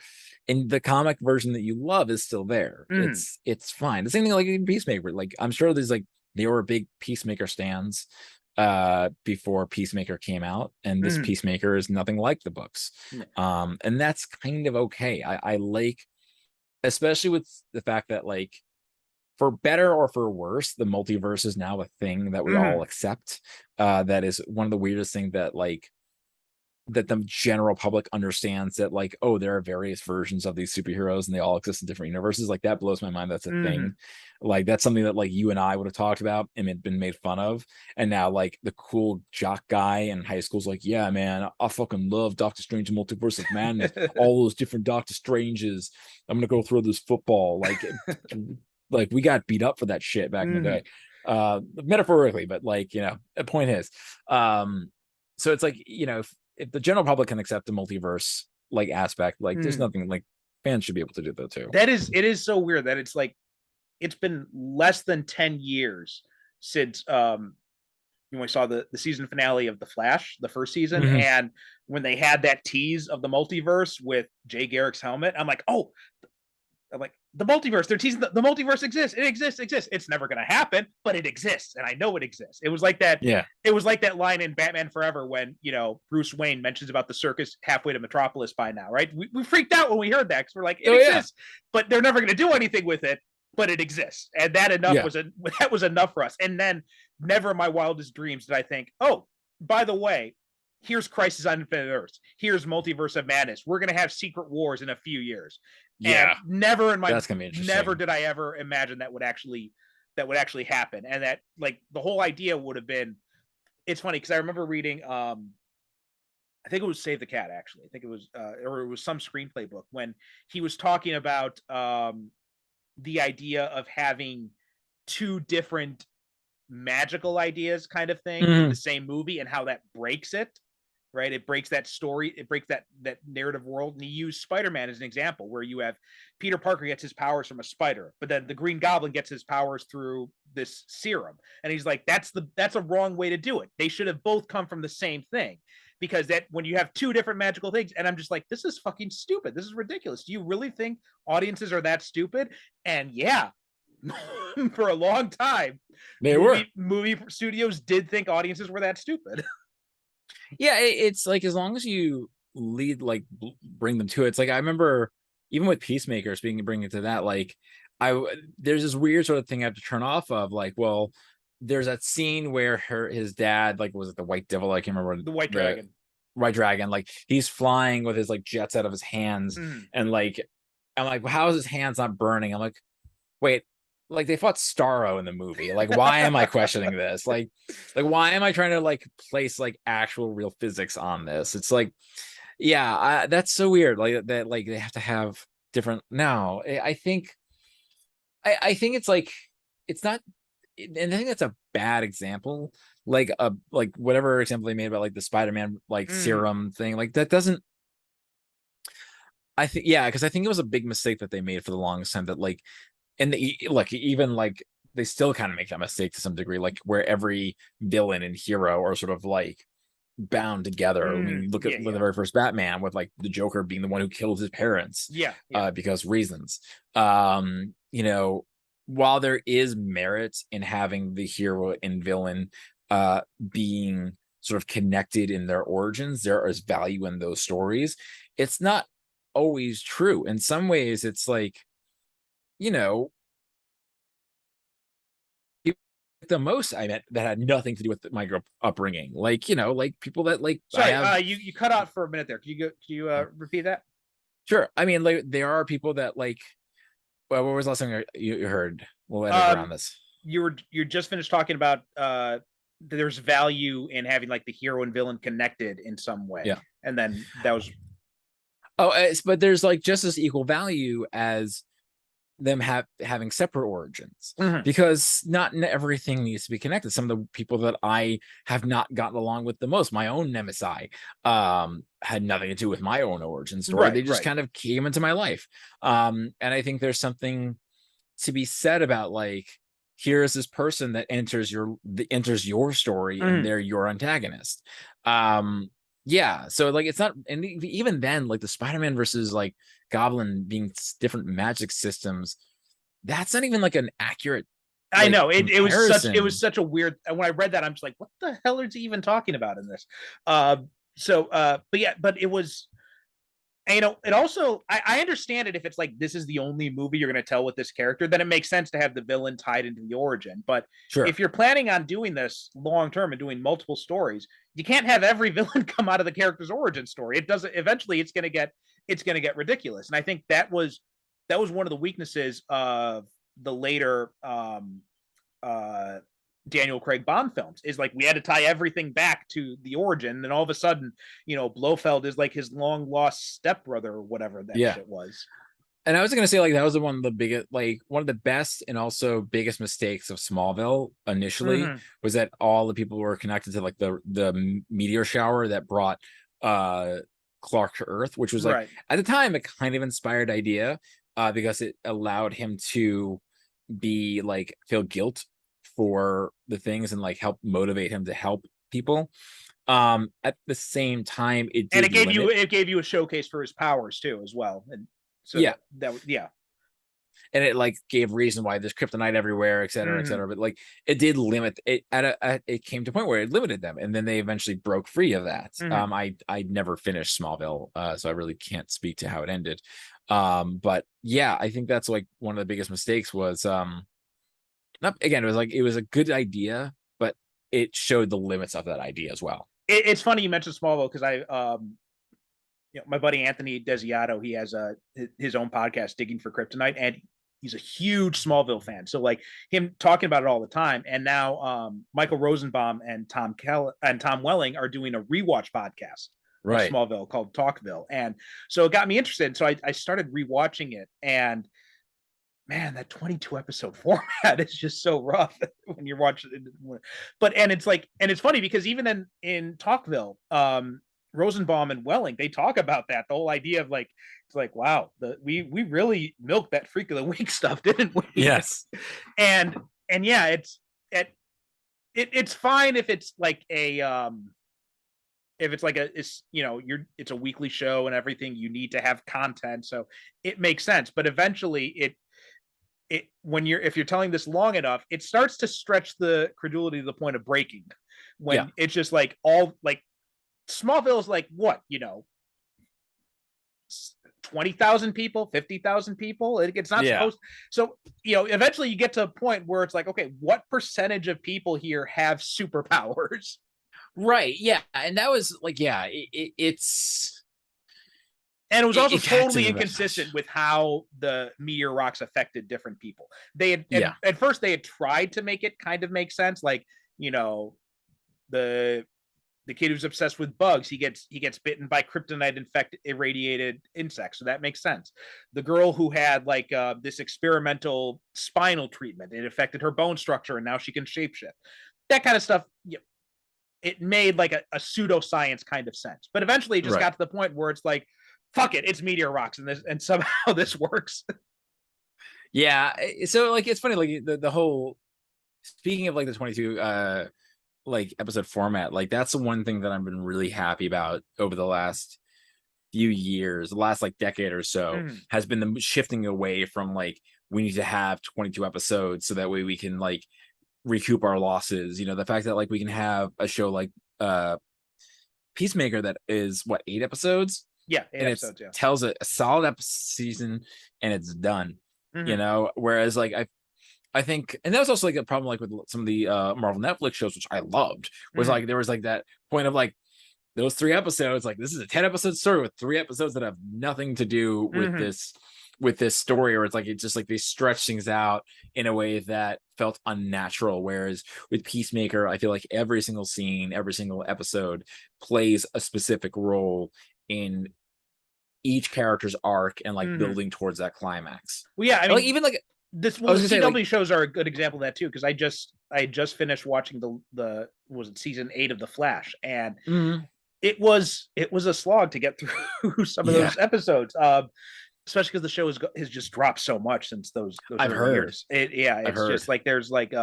[SPEAKER 7] and the comic version that you love is still there. It's fine. The same thing like in Peacemaker. Like I'm sure there were big Peacemaker stands before Peacemaker came out, and this Peacemaker is nothing like the books. And that's kind of okay. I like, especially with the fact that, like, for better or for worse, the multiverse is now a thing that we all accept. That is one of the weirdest things that, like, that the general public understands, that like, oh, there are various versions of these superheroes and they all exist in different universes. Like that blows my mind. That's a thing. Like that's something that like you and I would have talked about and it been made fun of. And now like the cool jock guy in high school's like, yeah, man, I fucking love Doctor Strange Multiverse of Madness. All those different Doctor Stranges. I'm gonna go throw this football. Like, like we got beat up for that shit back in the day. Metaphorically, but like, you know, the point is, so it's like, you know, if the general public can accept the multiverse like aspect, like there's nothing, like fans should be able to do that too.
[SPEAKER 6] It is so weird that it's like, it's been less than 10 years since when we saw the season finale of The Flash, the first season, and when they had that tease of the multiverse with Jay Garrick's helmet, I'm like, the multiverse, they're teasing the multiverse exists. It exists. It's never going to happen, but it exists. And I know it exists. It was like that.
[SPEAKER 7] Yeah.
[SPEAKER 6] It was like that line in Batman Forever when, you know, Bruce Wayne mentions about the circus halfway to Metropolis by now, right? We freaked out when we heard that because we're like, it exists, but they're never going to do anything with it, but it exists. And that was enough for us. And then never in my wildest dreams did I think, oh, by the way, here's Crisis on Infinite Earths. Here's Multiverse of Madness. We're going to have Secret Wars in a few years.
[SPEAKER 7] Yeah.
[SPEAKER 6] And never in my,
[SPEAKER 7] that's gonna be interesting.
[SPEAKER 6] never did I ever imagine that would actually happen. And that, like, the whole idea would have been, it's funny because I remember reading, I think it was Save the Cat, actually. I think it was, or it was some screenplay book when he was talking about the idea of having 2 different magical ideas kind of thing in the same movie and how that breaks it. Right, it breaks that story, it breaks that narrative world. And he used Spider-Man as an example, where you have Peter Parker gets his powers from a spider, but then the Green Goblin gets his powers through this serum. And he's like, that's a wrong way to do it. They should have both come from the same thing, because that when you have 2 different magical things, and I'm just like, this is fucking stupid. This is ridiculous. Do you really think audiences are that stupid? And yeah, for a long time, movie studios did think audiences were that stupid.
[SPEAKER 7] Yeah, it's like, as long as you lead, like bring them to it. It's like, I remember even with Peacemaker, bringing it to that, like there's this weird sort of thing I have to turn off of, like, well, there's that scene where his dad, like, was it the White Devil? I can't remember.
[SPEAKER 6] The White Dragon.
[SPEAKER 7] White Dragon, like he's flying with his like jets out of his hands, and like I'm like, well, how is his hands not burning? I'm like, wait, like they fought Starro in the movie. Like, why am I questioning this? Like why am I trying to like place like actual real physics on this? It's like, yeah, that's so weird. Like that, like they have to have different. No, I think it's like, it's not, and I think that's a bad example. Like whatever example they made about like the Spider-Man like serum thing, like that doesn't. I think, yeah, because I think it was a big mistake that they made for the longest time, that like. And even like they still kind of make that mistake to some degree, like where every villain and hero are sort of like bound together. I mean, look at the very first Batman with like the Joker being the one who killed his parents, because reasons. You know, while there is merit in having the hero and villain being sort of connected in their origins, there is value in those stories. It's not always true. In some ways, it's like, you know, the most I met that had nothing to do with my upbringing, like, you know, like people that like.
[SPEAKER 6] Sorry, you cut out for a minute there. Can you repeat that?
[SPEAKER 7] Sure. I mean, like, there are people that like. Well, what was the last thing you heard? We'll edit around this. You
[SPEAKER 6] just finished talking about there's value in having like the hero and villain connected in some way.
[SPEAKER 7] Yeah.
[SPEAKER 6] And then that was.
[SPEAKER 7] But there's like just as equal value as them having separate origins, because not everything needs to be connected. Some of the people that I have not gotten along with the most, my own nemesis, had nothing to do with my own origin story. They just kind of came into my life. And I think there's something to be said about like, here's this person that enters your story and they're your antagonist. Yeah, so like it's not, and even then, like the Spider-Man versus like Goblin being different magic systems, that's not even like an accurate.
[SPEAKER 6] I know it was such a weird. When I read that, I'm just like, what the hell is he even talking about in this? But it was. And, you know, it also, I understand it if it's like this is the only movie you're going to tell with this character, then it makes sense to have the villain tied into the origin. But if you're planning on doing this long term and doing multiple stories, you can't have every villain come out of the character's origin story. It doesn't. Eventually, it's going to get ridiculous. And I think that was one of the weaknesses of the later Daniel Craig Bond films, is like we had to tie everything back to the origin, and all of a sudden, you know, Blofeld is like his long lost stepbrother or whatever that shit was.
[SPEAKER 7] And I was gonna say, like, that was one of the biggest, like one of the best and also biggest mistakes of Smallville initially, was that all the people were connected to like the meteor shower that brought Clark to Earth, which was like at the time a kind of inspired idea, because it allowed him to be like feel guilt for the things and like help motivate him to help people. At the same time, it gave you
[SPEAKER 6] a showcase for his powers too as well. And so
[SPEAKER 7] and it like gave reason why there's kryptonite everywhere, et cetera, et cetera. But like it did limit it it came to a point where it limited them, and then they eventually broke free of that. I never finished Smallville, so I really can't speak to how it ended. But yeah, I think that's like one of the biggest mistakes was it was like it was a good idea, but it showed the limits of that idea as well.
[SPEAKER 6] It's funny you mentioned Smallville because my buddy Anthony Desiato, he has his own podcast, Digging for Kryptonite, and he's a huge Smallville fan. So like him talking about it all the time. And now Michael Rosenbaum and Tom Welling are doing a rewatch podcast of Smallville called Talkville. And so it got me interested. So I started rewatching it, and man, that 22 episode format is just so rough when you're watching it. But it's funny because even in Talkville, Rosenbaum and Welling, they talk about that, the whole idea of like, it's like, wow, we really milked that freak of the week stuff, didn't we?
[SPEAKER 7] Yes.
[SPEAKER 6] and yeah, it's fine if it's like if it's like it's a weekly show and everything, you need to have content, so it makes sense. But eventually if you're telling this long enough, it starts to stretch the credulity to the point of breaking, when it's just like all like Smallville's like, what, 20,000 people, 50,000 people. It's not supposed. So, eventually you get to a point where it's like, okay, what percentage of people here have superpowers?
[SPEAKER 7] Right. Yeah. And that was like, it's.
[SPEAKER 6] And it was also totally inconsistent with how the meteor rocks affected different people. They had, at first they had tried to make it kind of make sense. Like, the kid who's obsessed with bugs, he gets bitten by kryptonite irradiated insects, so that makes sense. The girl who had like this experimental spinal treatment, it affected her bone structure, and now she can shapeshift. That kind of stuff, it made like a pseudoscience kind of sense. But eventually, it just got to the point where it's like, fuck it, it's meteor rocks, and somehow this works.
[SPEAKER 7] Yeah, so like it's funny, like the whole speaking of like the 22 like episode format, like that's the one thing that I've been really happy about over the last few years, the last like decade or so, has been the shifting away from like we need to have 22 episodes so that way we can like recoup our losses. You know, the fact that like we can have a show like Peacemaker that is what, 8 episodes?
[SPEAKER 6] Yeah, 8
[SPEAKER 7] and
[SPEAKER 6] episodes. Yeah,
[SPEAKER 7] tells a solid season and it's done. You know, whereas like I think, and that was also like a problem like with some of the Marvel Netflix shows, which I loved, was like there was like that point of like those 3 episodes, like this is a 10 episode story with 3 episodes that have nothing to do with this story, or it's like it's just like they stretch things out in a way that felt unnatural. Whereas with Peacemaker, I feel like every single scene, every single episode plays a specific role in each character's arc and like building towards that climax.
[SPEAKER 6] Well, yeah, I mean,
[SPEAKER 7] like, even like
[SPEAKER 6] this,
[SPEAKER 7] I was
[SPEAKER 6] the
[SPEAKER 7] gonna
[SPEAKER 6] CW
[SPEAKER 7] say, like,
[SPEAKER 6] shows are a good example of that too, because I just finished watching the was it season 8 of The Flash, and it was a slog to get through some of those episodes, especially because the show has just dropped so much since those
[SPEAKER 7] I've heard.
[SPEAKER 6] years. It's just like there's like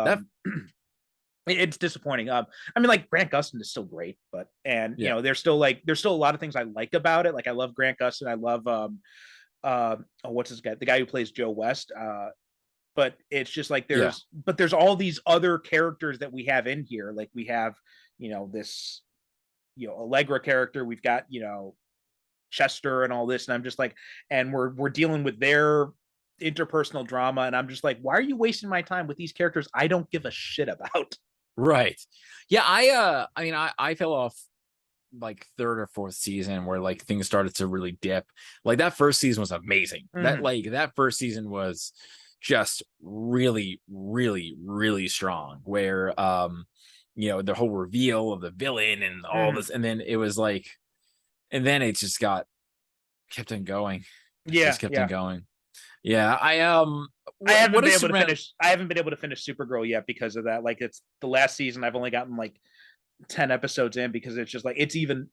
[SPEAKER 6] it's disappointing. I mean, like Grant Gustin is still great, but you know, there's still a lot of things I like about it. Like I love Grant Gustin. I love what's his guy, the guy who plays Joe West. But it's just like there's all these other characters that we have in here. Like we have, you know, this, you know, Allegra character. We've got, you know, Chester and all this, and I'm just like, and we're dealing with their interpersonal drama, and I'm just like, why are you wasting my time with these characters I don't give a shit about?
[SPEAKER 7] Right. Yeah, I mean I fell off like 3rd or 4th season where like things started to really dip. Like that first season was amazing. That first season was just really, really, really strong, where you know, the whole reveal of the villain and all this, and then it was like, and then it just kept on going. Just kept on going. Yeah, I haven't been able to finish Supergirl yet because of that. Like it's the last season, I've only gotten like 10 episodes in, because it's just like it's even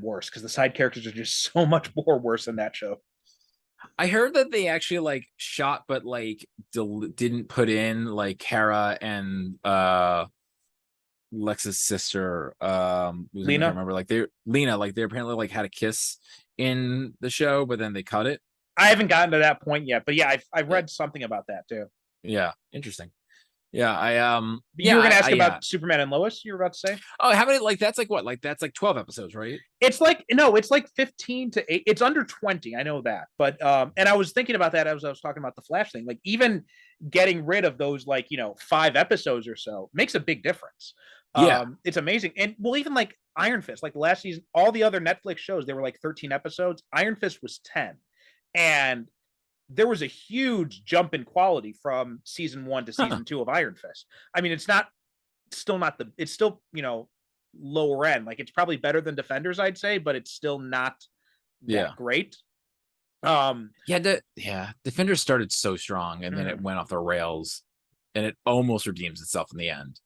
[SPEAKER 7] worse because the side characters are just so much more worse than that show. I heard that they actually like shot but like didn't put in like Kara and Lex's sister, Lena. I remember like Lena, like they apparently like had a kiss in the show, but then they cut it.
[SPEAKER 6] I haven't gotten to that point yet, but yeah, I've read something about that too.
[SPEAKER 7] Yeah, interesting. Yeah,
[SPEAKER 6] you were gonna ask about Superman and Lois, you were about to say?
[SPEAKER 7] Oh, how many, like that's like what? Like that's like 12 episodes, right?
[SPEAKER 6] It's like, no, it's like 15 to 8. It's under 20, I know that. But and I was thinking about that as I was talking about the Flash thing. Like even getting rid of those, like, you know, 5 episodes or so makes a big difference. It's amazing. And well, even like Iron Fist, like the last season, all the other Netflix shows, they were like 13 episodes. Iron Fist was 10. And there was a huge jump in quality from season 1 to season 2 of Iron Fist. I mean, it's still, you know, lower end. Like it's probably better than Defenders, I'd say, but it's still not that great.
[SPEAKER 7] Defenders started so strong and then it went off the rails, and it almost redeems itself in the end.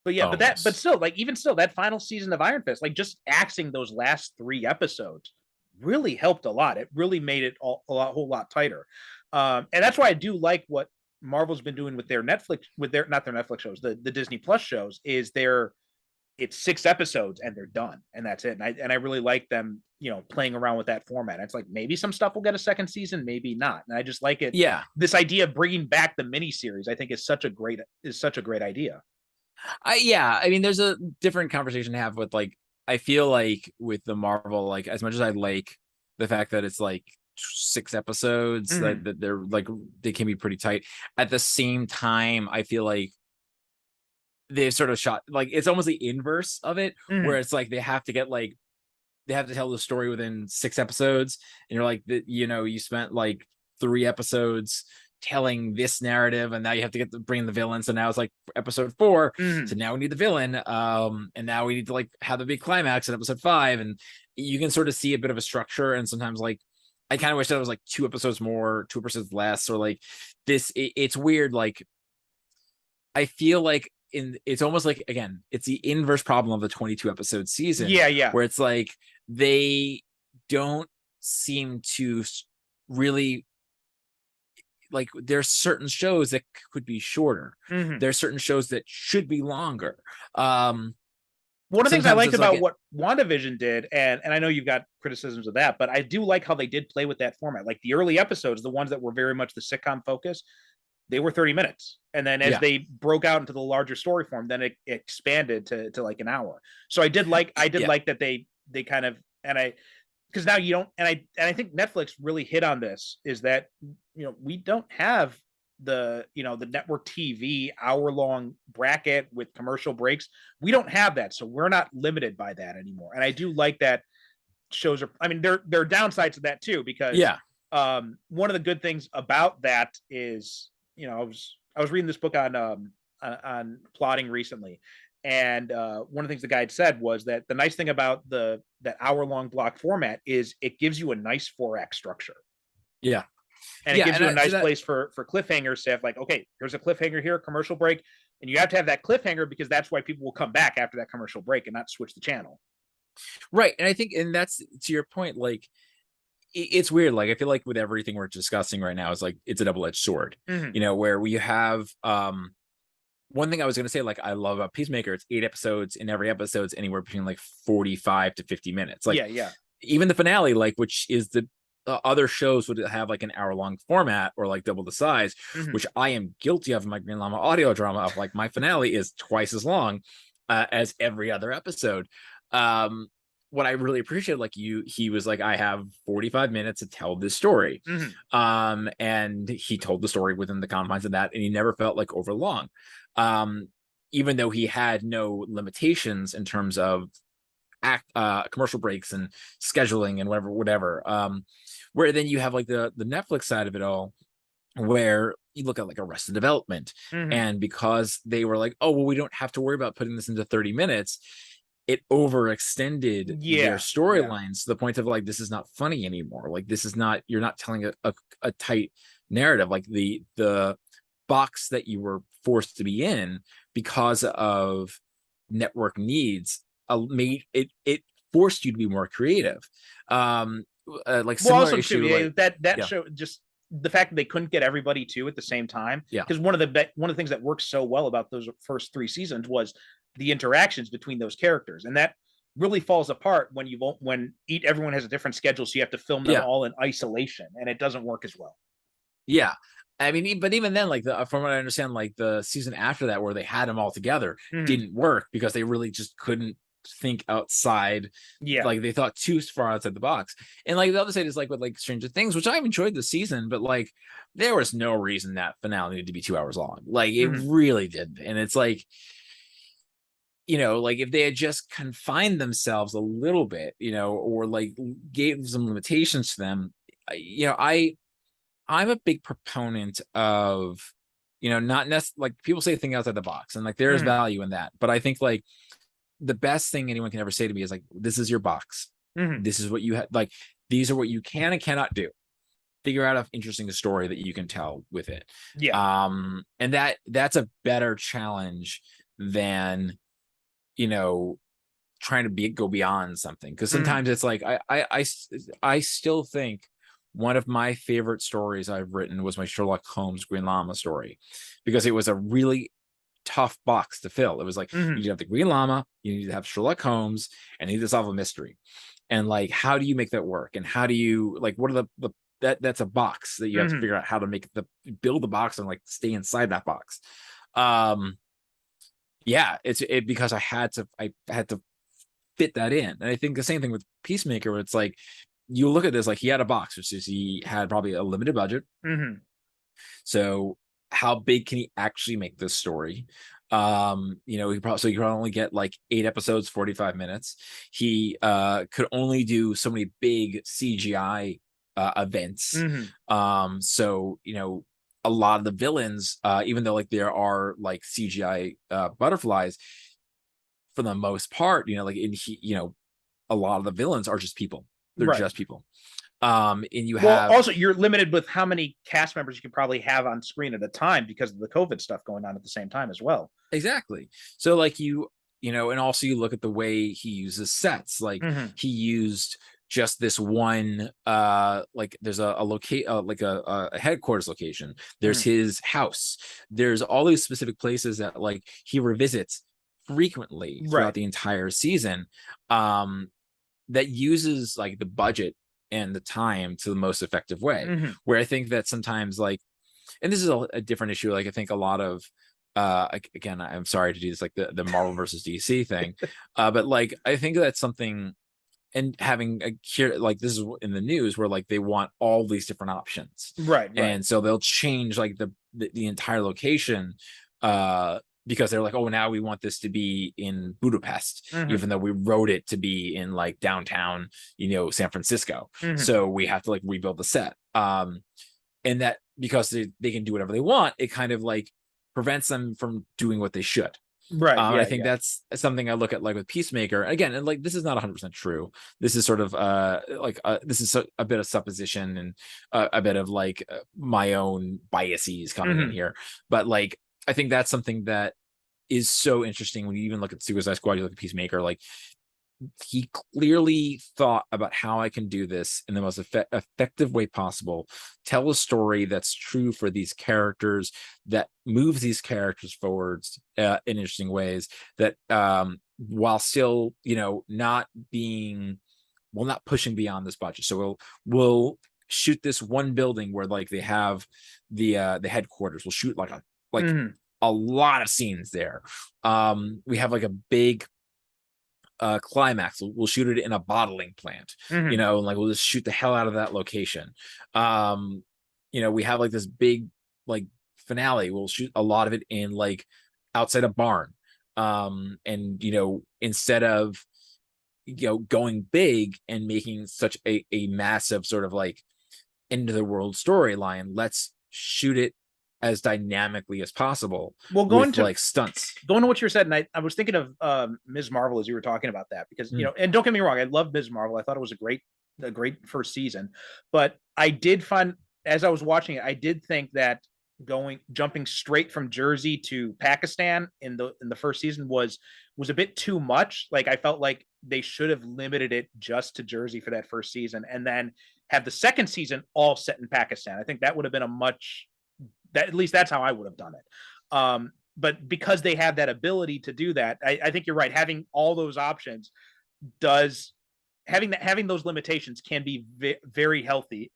[SPEAKER 6] But yeah, but still, like even still, that final season of Iron Fist, like just axing those last 3 episodes really helped a lot. It really made it a whole lot tighter. And that's why I do like what Marvel's been doing with their Netflix, not their Netflix shows, the Disney Plus shows, is it's 6 episodes and they're done and that's it. And I really like them, you know, playing around with that format. It's like maybe some stuff will get a second season, maybe not. And I just like it.
[SPEAKER 7] Yeah.
[SPEAKER 6] This idea of bringing back the miniseries, I think is such a great idea.
[SPEAKER 7] I mean, there's a different conversation to have with like, I feel like with the Marvel, like as much as I like the fact that it's like 6 episodes, that they're like, they can be pretty tight. At the same time, I feel like they've sort of shot, like it's almost the inverse of it, where it's like they have to tell the story within 6 episodes, and you're like, you know, you spent like 3 episodes telling this narrative, and now you have to bring the villain. So now it's like episode 4, so now we need the villain, and now we need to like have the big climax in episode 5, and you can sort of see a bit of a structure. And sometimes like I kind of wish that it was like 2 episodes more, 2 episodes less, or like this. It's weird. Like I feel like it's almost like, again, it's the inverse problem of the 22 episode season.
[SPEAKER 6] Yeah.
[SPEAKER 7] Where it's like they don't seem to really like there's certain shows that could be shorter.
[SPEAKER 6] Mhm.
[SPEAKER 7] There's certain shows that should be longer.
[SPEAKER 6] One of the things I
[SPEAKER 7] Sometimes
[SPEAKER 6] liked
[SPEAKER 7] it's like
[SPEAKER 6] about what WandaVision did, and I know you've got criticisms of that, but I do like how they did play with that format. Like the early episodes, the ones that were very much the sitcom focus, they were 30 minutes. And then as
[SPEAKER 7] Yeah.
[SPEAKER 6] they broke out into the larger story form, then it expanded to like an hour. So I did like that they kind of, and I, because now you don't, and I think Netflix really hit on this, is that, you know, we don't have the, you know, the network TV hour-long bracket with commercial breaks. We don't have that, so we're not limited by that anymore. And I do like that shows are, I mean, there are downsides to that too, because one of the good things about that is, you know, I was reading this book on plotting recently, and one of the things the guy had said was that the nice thing about that hour-long block format is it gives you a nice 4-act structure.
[SPEAKER 7] Yeah.
[SPEAKER 6] And it gives you a nice place for cliffhangers to have, like, okay, here's a cliffhanger here, commercial break. And you have to have that cliffhanger because that's why people will come back after that commercial break and not switch the channel.
[SPEAKER 7] Right. And I think, and that's to your point, like, it's weird. Like, I feel like with everything we're discussing right now is like, it's a double-edged sword,
[SPEAKER 6] Mhm.
[SPEAKER 7] you know, where we have, one thing I was going to say, like, I love about Peacemaker, it's 8 episodes, and every episode's anywhere between like 45 to 50 minutes. Like,
[SPEAKER 6] yeah.
[SPEAKER 7] Even the finale, like, which is the other shows would have like an hour-long format or like double the size,
[SPEAKER 6] Mhm.
[SPEAKER 7] which I am guilty of in my Green Llama audio drama of, like, my finale is twice as long as every other episode. What I really appreciate, like, he was like, I have 45 minutes to tell this story.
[SPEAKER 6] Mhm.
[SPEAKER 7] And he told the story within the confines of that, and he never felt like over long. Even though he had no limitations in terms of commercial breaks and scheduling and whatever. Where then you have like the Netflix side of it all, where you look at like Arrested Development,
[SPEAKER 6] Mhm.
[SPEAKER 7] and because they were like, oh well, we don't have to worry about putting this into 30 minutes, it overextended
[SPEAKER 6] Yeah.
[SPEAKER 7] their storylines to the point of like, this is not funny anymore. Like, this is not, you're not telling a tight narrative. Like the box that you were forced to be in because of network needs made it forced you to be more creative. Like, similar
[SPEAKER 6] also
[SPEAKER 7] issue,
[SPEAKER 6] too,
[SPEAKER 7] like,
[SPEAKER 6] that
[SPEAKER 7] yeah.
[SPEAKER 6] show, just the fact that they couldn't get everybody to at the same time.
[SPEAKER 7] Yeah.
[SPEAKER 6] Because one of the things that worked so well about those first 3 seasons was the interactions between those characters, and that really falls apart when everyone has a different schedule, so you have to film them all in isolation, and it doesn't work as well.
[SPEAKER 7] Yeah. I mean, but even then, like, from what I understand, like the season after that, where they had them all together,
[SPEAKER 6] Mhm.
[SPEAKER 7] didn't work because they really just couldn't think outside.
[SPEAKER 6] Yeah.
[SPEAKER 7] Like, they thought too far outside the box. And like the other side is like with like Stranger Things, which I've enjoyed the season, but like there was no reason that finale needed to be 2 hours long. Like, it
[SPEAKER 6] Mhm.
[SPEAKER 7] really didn't. And it's like, you know, like if they had just confined themselves a little bit, you know, or like gave some limitations to them, you know, I'm a big proponent of, you know, not necessarily, like, people say think outside the box, and like there's
[SPEAKER 6] Mhm.
[SPEAKER 7] value in that. But I think like the best thing anyone can ever say to me is like, this is your box.
[SPEAKER 6] Mhm.
[SPEAKER 7] This is what you have. Like, these are what you can and cannot do. Figure out an interesting story that you can tell with it.
[SPEAKER 6] Yeah.
[SPEAKER 7] And that's a better challenge than, you know, trying to go beyond something. Because sometimes it's like, I still think one of my favorite stories I've written was my Sherlock Holmes Green Llama story, because it was a really tough box to fill. It was like,
[SPEAKER 6] Mhm.
[SPEAKER 7] you need to have the Green Llama, you need to have Sherlock Holmes, and you need to solve a mystery. And like, how do you make that work? And how do you, like, what are that's a box that you have to
[SPEAKER 6] Mhm.
[SPEAKER 7] figure out how to build the box and like stay inside that box. Yeah, because I had to fit that in. And I think the same thing with Peacemaker, where it's like, you look at this, like, he had a box, which is he had probably a limited budget.
[SPEAKER 6] Mhm.
[SPEAKER 7] So how big can he actually make this story? You know, he could only get like 8 episodes, 45 minutes. He could only do so many big CGI events.
[SPEAKER 6] Mhm.
[SPEAKER 7] So, you know, a lot of the villains, even though like there are like CGI butterflies, for the most part, you know, like you know, a lot of the villains are just people. They're
[SPEAKER 6] Right.
[SPEAKER 7] just people. And you
[SPEAKER 6] Well,
[SPEAKER 7] have
[SPEAKER 6] also you're limited with how many cast members you can probably have on screen at a time because of the COVID stuff going on at the same time as well.
[SPEAKER 7] exactly. So like you know, and also you look at the way he uses sets. Like,
[SPEAKER 6] Mhm.
[SPEAKER 7] he used just this one like there's a headquarters location. There's his house. There's all these specific places that like he revisits frequently throughout the entire season, that uses like the budget and the time to the most effective way. Where I think that sometimes like, and this is a different issue, like I think a lot of again, I'm sorry to do this, like the Marvel versus DC thing, but like I think that's something, and having a like this is in the news where like they want all these different options, and so they'll change like the entire location because they're like, oh, now we want this to be in Budapest, even though we wrote it to be in like downtown, San Francisco. So we have to like rebuild the set. And that because they can do whatever they want, it kind of like prevents them from doing what they should. I think that's something I look at like with Peacemaker again, and like this is not 100% true. This is sort of this is a bit of supposition and a bit of like my own biases coming in here, but like I think that's something that is so interesting when you even look at Suicide Squad, you look at Peacemaker, like he clearly thought about how I can do this in the most effective way possible, tell a story that's true for these characters, that moves these characters forwards in interesting ways, that while still, not pushing beyond this budget. So we'll shoot this one building where like they have the headquarters. We'll shoot like a lot of scenes there. We have like a big climax. We'll shoot it in a bottling plant, and like we'll just shoot the hell out of that location. We have like this big like finale. We'll shoot a lot of it in like outside a barn. And instead of going big and making such a massive sort of like end of the world storyline, let's shoot it as dynamically as possible.
[SPEAKER 6] Well, going to
[SPEAKER 7] like stunts.
[SPEAKER 6] Going to what you said, and I was thinking of Ms. Marvel as you were talking about that, because and don't get me wrong, I love Ms. Marvel. I thought it was a great first season, but I did find as I was watching it, I did think that jumping straight from Jersey to Pakistan in the first season was a bit too much. Like I felt like they should have limited it just to Jersey for that first season, and then have the second season all set in Pakistan. I think that would have been at least that's how I would have done it. But because they have that ability to do that, I think you're right. Having all those options having those limitations can be very healthy,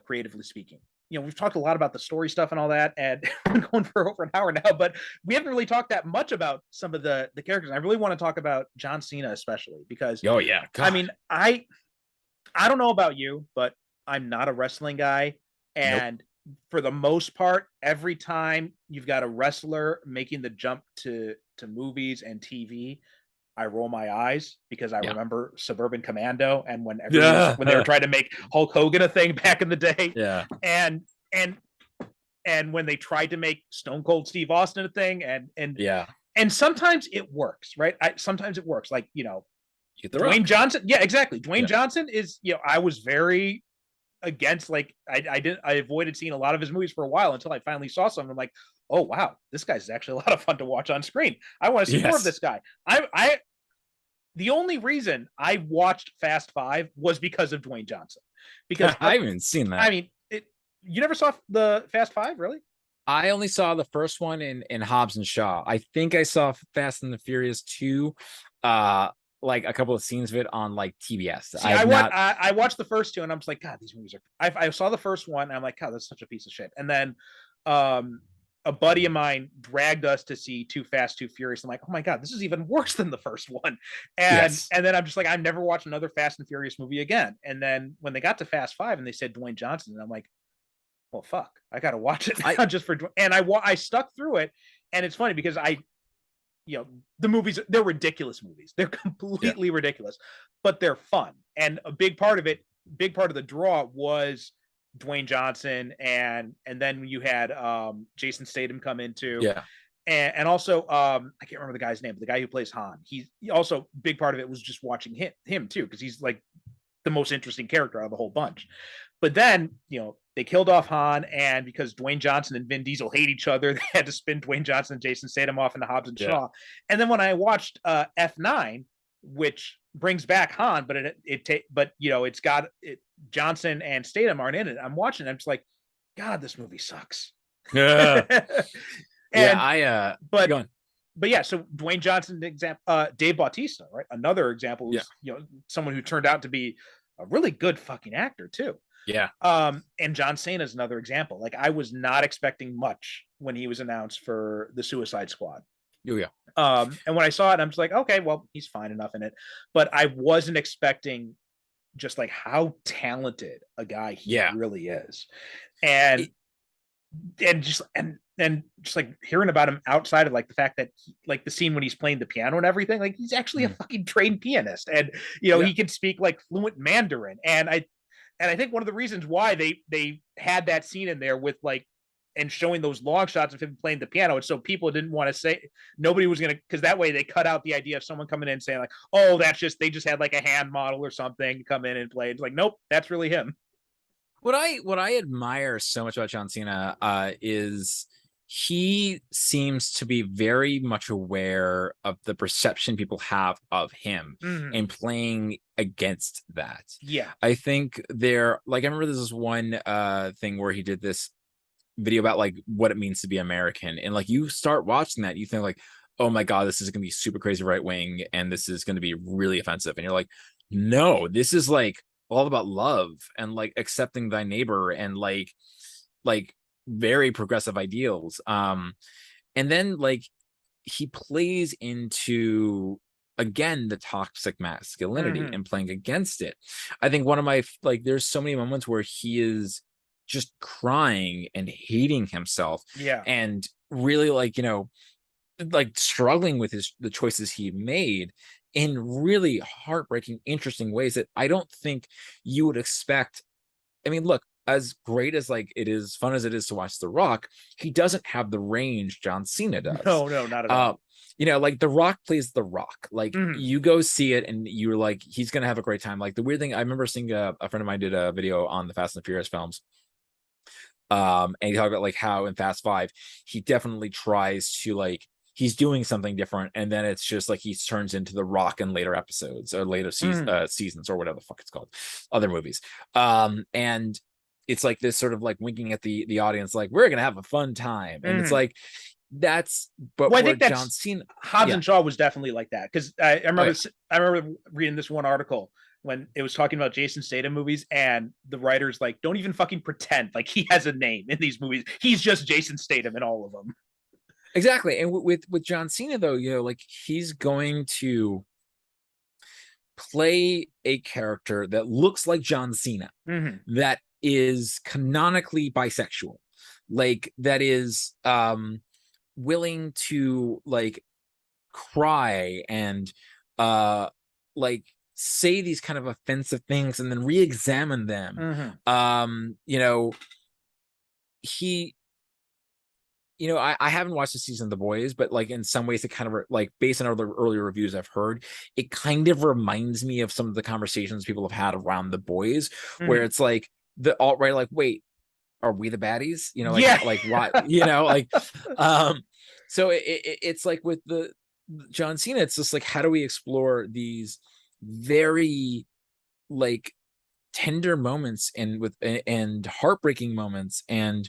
[SPEAKER 6] creatively speaking. We've talked a lot about the story stuff and all that, and we're going for over an hour now, but we haven't really talked that much about some of the characters. I really want to talk about John Cena, especially because,
[SPEAKER 7] oh yeah, God.
[SPEAKER 6] I mean, I don't know about you, but I'm not a wrestling guy, and for the most part, every time you've got a wrestler making the jump to movies and TV, I roll my eyes because I remember Suburban Commando and when they were trying to make Hulk Hogan a thing back in the day.
[SPEAKER 7] Yeah.
[SPEAKER 6] And when they tried to make Stone Cold Steve Austin a thing, and sometimes it works, right? Sometimes it works. Like, Dwayne Johnson. Yeah, exactly. Dwayne Johnson is, I was very against, like, I avoided seeing a lot of his movies for a while until I finally saw some. I'm like, oh wow, this guy's actually a lot of fun to watch on screen. I want to see more of this guy. The only reason I watched Fast Five was because of Dwayne Johnson. Because
[SPEAKER 7] I haven't seen that.
[SPEAKER 6] I mean, you never saw the Fast Five, really?
[SPEAKER 7] I only saw the first one in Hobbs and Shaw. I think I saw Fast and the Furious 2, like a couple of scenes of it on like TBS.
[SPEAKER 6] See, I watched the first two and I'm just like, God, these movies are. I saw the first one and I'm like, God, that's such a piece of shit. And then a buddy of mine dragged us to see Too Fast, Too Furious. I'm like, oh my God, this is even worse than the first one. And then I'm just like, I've never watched another Fast and Furious movie again. And then when they got to Fast Five and they said Dwayne Johnson, and I'm like, well, fuck, I got to watch it now just for. And I stuck through it. And it's funny because the movies, they're ridiculous movies. They're completely ridiculous, but they're fun. And a big part of the draw was Dwayne Johnson, and then you had Jason Statham come into, and also I can't remember the guy's name, but the guy who plays Han. He's also big part of it was just watching him too, because he's like the most interesting character out of the whole bunch. But then they killed off Han, and because Dwayne Johnson and Vin Diesel hate each other, they had to spin Dwayne Johnson and Jason Statham off into Hobbs and Shaw. And then when I watched F9, which brings back Han, but it's got Johnson and Statham aren't in it. I'm watching. I'm just like, God, this movie sucks.
[SPEAKER 7] Yeah.
[SPEAKER 6] But
[SPEAKER 7] go on.
[SPEAKER 6] But yeah, so Dwayne Johnson example, Dave Bautista, right? Another example who's someone who turned out to be a really good fucking actor too.
[SPEAKER 7] Yeah.
[SPEAKER 6] And John Cena is another example. Like I was not expecting much when he was announced for the Suicide Squad.
[SPEAKER 7] Oh yeah.
[SPEAKER 6] And when I saw it, I'm just like, okay, well, he's fine enough in it. But I wasn't expecting just like how talented a guy he really is. And just like hearing about him outside of like the fact that like the scene when he's playing the piano and everything, like he's actually a fucking trained pianist, and he can speak like fluent Mandarin. And I think one of the reasons why they had that scene in there with like and showing those long shots of him playing the piano, and so people didn't want to say, nobody was gonna, because that way they cut out the idea of someone coming in and saying like, oh, that's just, they just had like a hand model or something come in and play. It's like, nope, that's really him.
[SPEAKER 7] What I admire so much about John Cena is he seems to be very much aware of the perception people have of him and playing against that.
[SPEAKER 6] Yeah.
[SPEAKER 7] I think I remember there's this one thing where he did this video about like what it means to be American. And like you start watching that, you think like, oh my God, this is going to be super crazy right wing. And this is going to be really offensive. And you're like, no, this is like all about love and like accepting thy neighbor and like very progressive ideals. And then like he plays into again the toxic masculinity and playing against it. I think one of my like there's so many moments where he is just crying and hating himself and really like like struggling with the choices he made in really heartbreaking, interesting ways that I don't think you would expect. I mean, look, as great as like it is fun as it is to watch The Rock, he doesn't have the range John Cena does.
[SPEAKER 6] No, not at all.
[SPEAKER 7] Like The Rock plays The Rock. Like you go see it and you're like, he's gonna have a great time. Like the weird thing, I remember seeing a friend of mine did a video on the Fast and Furious films. And he talked about like how in Fast 5, he definitely tries to like, he's doing something different, and then it's just like he turns into The Rock in later episodes or later seasons or whatever the fuck it's called, other movies. And it's like this sort of like winking at the audience, like we're gonna have a fun time, and it's like that's. But
[SPEAKER 6] well, I think that's
[SPEAKER 7] John Cena,
[SPEAKER 6] Hobbs and Shaw was definitely like that, because I remember reading this one article when it was talking about Jason Statham movies, and the writers like don't even fucking pretend like he has a name in these movies. He's just Jason Statham in all of them.
[SPEAKER 7] Exactly. And with John Cena, though, like he's going to play a character that looks like John Cena, that is canonically bisexual, like that is willing to like cry and like say these kind of offensive things and then re-examine them. I haven't watched the season of The Boys, but like in some ways it kind of like based on other earlier reviews I've heard, it kind of reminds me of some of the conversations people have had around The Boys, where it's like the alt-right, like, wait, are we the baddies? Like what? So it's like with the John Cena, it's just like, how do we explore these very like tender moments and heartbreaking moments and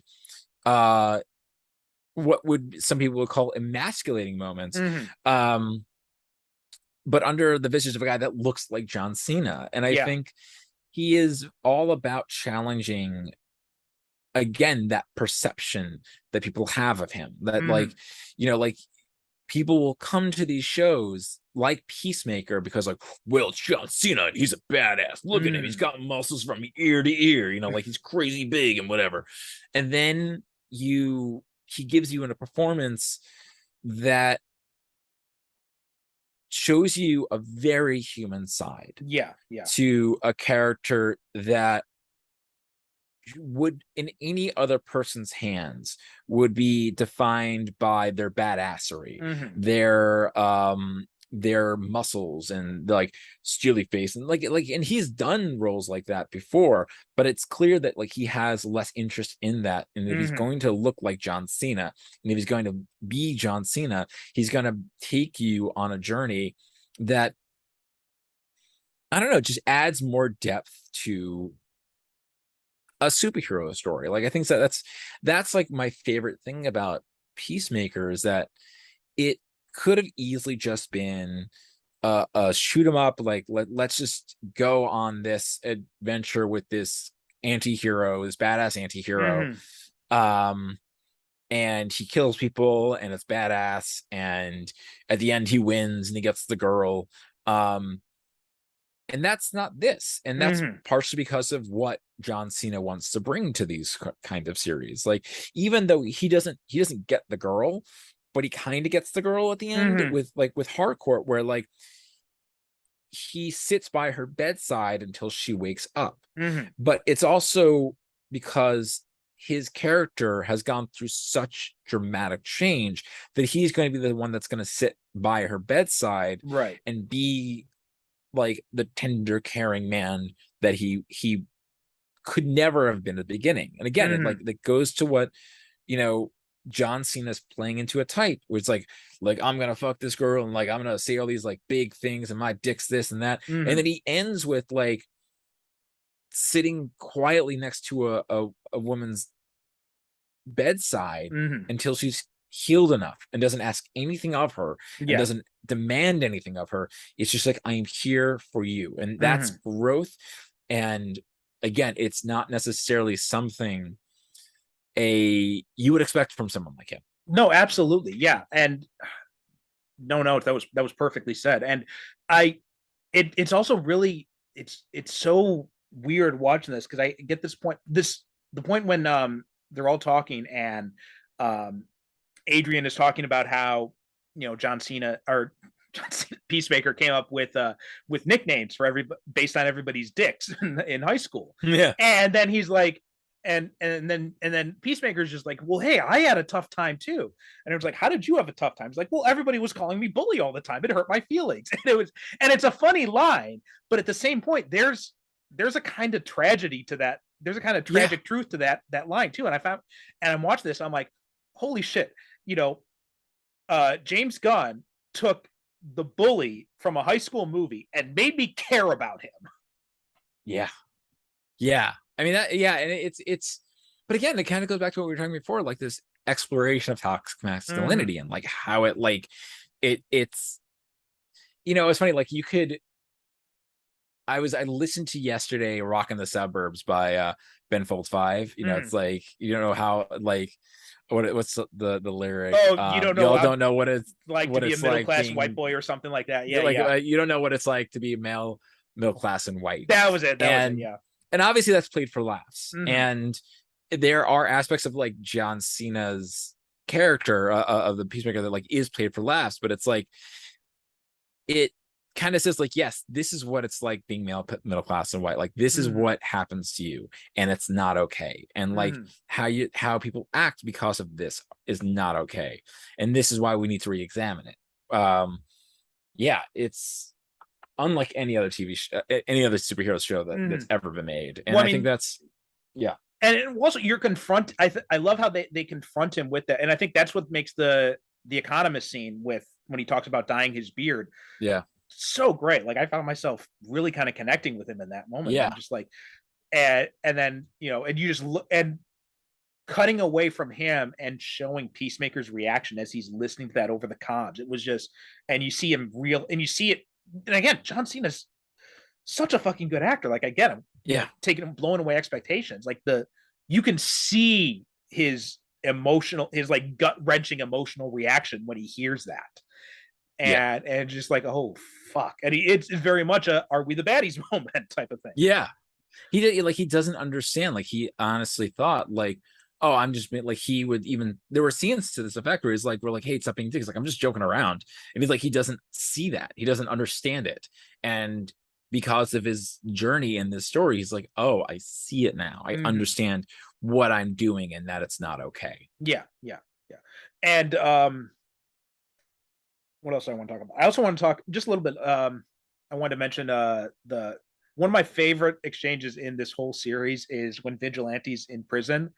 [SPEAKER 7] what would some people would call emasculating moments, but under the visage of a guy that looks like John Cena. And I think he is all about challenging again that perception that people have of him, that like people will come to these shows like Peacemaker because like, well, it's John Cena and he's a badass, look at him, he's got muscles from ear to ear, like he's crazy big and whatever. And then he gives you in a performance that shows you a very human side to a character that would in any other person's hands would be defined by their badassery, their muscles and like steely face and like and he's done roles like that before, but it's clear that like he has less interest in that, and if he's going to look like John Cena and if he's going to be John Cena, he's going to take you on a journey that I don't know, just adds more depth to a superhero story. Like I think that's like my favorite thing about Peacemaker is that it could have easily just been a shoot 'em up, like let's just go on this adventure with this anti-hero, this badass anti-hero. Um and he kills people and it's badass, and at the end he wins and he gets the girl. And that's not this, and that's partially because of what John Cena wants to bring to these kind of series. Like even though he doesn't get the girl, but he kind of gets the girl at the end with Harcourt, where like he sits by her bedside until she wakes up. But it's also because his character has gone through such dramatic change that he's going to be the one that's going to sit by her bedside,
[SPEAKER 6] Right.
[SPEAKER 7] and be like the tender, caring man that he could never have been at the beginning. And again, it goes to what, you know, John Cena's playing into a type where it's like I'm gonna fuck this girl and like I'm gonna say all these like big things and my dick's this and that. And then he ends with like sitting quietly next to a woman's bedside until she's healed enough and doesn't ask anything of her and doesn't demand anything of her. It's just like, I am here for you. And that's growth. And again, it's not necessarily something you would expect from someone like him.
[SPEAKER 6] No, absolutely. Yeah. And no, that was perfectly said. And it's also really, it's so weird watching this, because I get the point when they're all talking and Adrian is talking about how, you know, John Cena Peacemaker came up with nicknames for based on everybody's dicks in high school.
[SPEAKER 7] Yeah.
[SPEAKER 6] And then he's like, and then Peacemaker's just like, well, hey, I had a tough time too. And it was like, how did you have a tough time? It's like, well, everybody was calling me bully all the time. It hurt my feelings. And it's a funny line, but at the same point, there's a kind of tragedy to that. There's a kind of tragic truth to that line too. And I'm watching this, I'm like, holy shit, you know, James Gunn took the bully from a high school movie and made me care about him.
[SPEAKER 7] Yeah. I mean, and it's, but again, it kind of goes back to what we were talking before, like this exploration of toxic masculinity and like how it, like, it's, you know, it's funny, like I listened to yesterday Rockin' the Suburbs by Ben Folds 5. You know, it's like, you don't know how, like, what's the lyric?
[SPEAKER 6] Oh, you don't know.
[SPEAKER 7] Y'all don't know what it's
[SPEAKER 6] like to be a middle class white boy or something like that. Yeah,
[SPEAKER 7] you don't know what it's like to be middle class and white.
[SPEAKER 6] That was it.
[SPEAKER 7] And obviously that's played for laughs. And there are aspects of like John Cena's character of the Peacemaker that like is played for laughs, but it's like it kind of says like, yes, this is what it's like being middle class and white. Like this is what happens to you, and it's not okay. And like how people act because of this is not okay. And this is why we need to re-examine it. It's unlike any other TV show, any other superhero show that's ever been made. And I think that's
[SPEAKER 6] And also you're I love how they confront him with that. And I think that's what makes the Economist scene with when he talks about dyeing his beard so great. Like I found myself really kind of connecting with him in that moment. I'm just like, and then, you know, and you just look and cutting away from him and showing Peacemaker's reaction as he's listening to that over the comms. It was just, and you see him and you see it. And again, John Cena's such a fucking good actor. Like I get him, taking him, blowing away expectations. Like you can see his like gut wrenching emotional reaction when he hears that. And just like, oh fuck. And it's very much a "are we the baddies" moment type of thing.
[SPEAKER 7] He doesn't understand. Like he honestly thought like, oh, I'm just like, he would even, there were scenes to this effect where he's like, we're like, hey, stop being dicks, like I'm just joking around. And he's like, he doesn't see that, he doesn't understand it. And because of his journey in this story, he's like, oh, I see it now. I understand what I'm doing and that it's not okay.
[SPEAKER 6] And what else do I want to talk about? I also want to talk just a little bit. I wanted to mention one of my favorite exchanges in this whole series is when Vigilante's in prison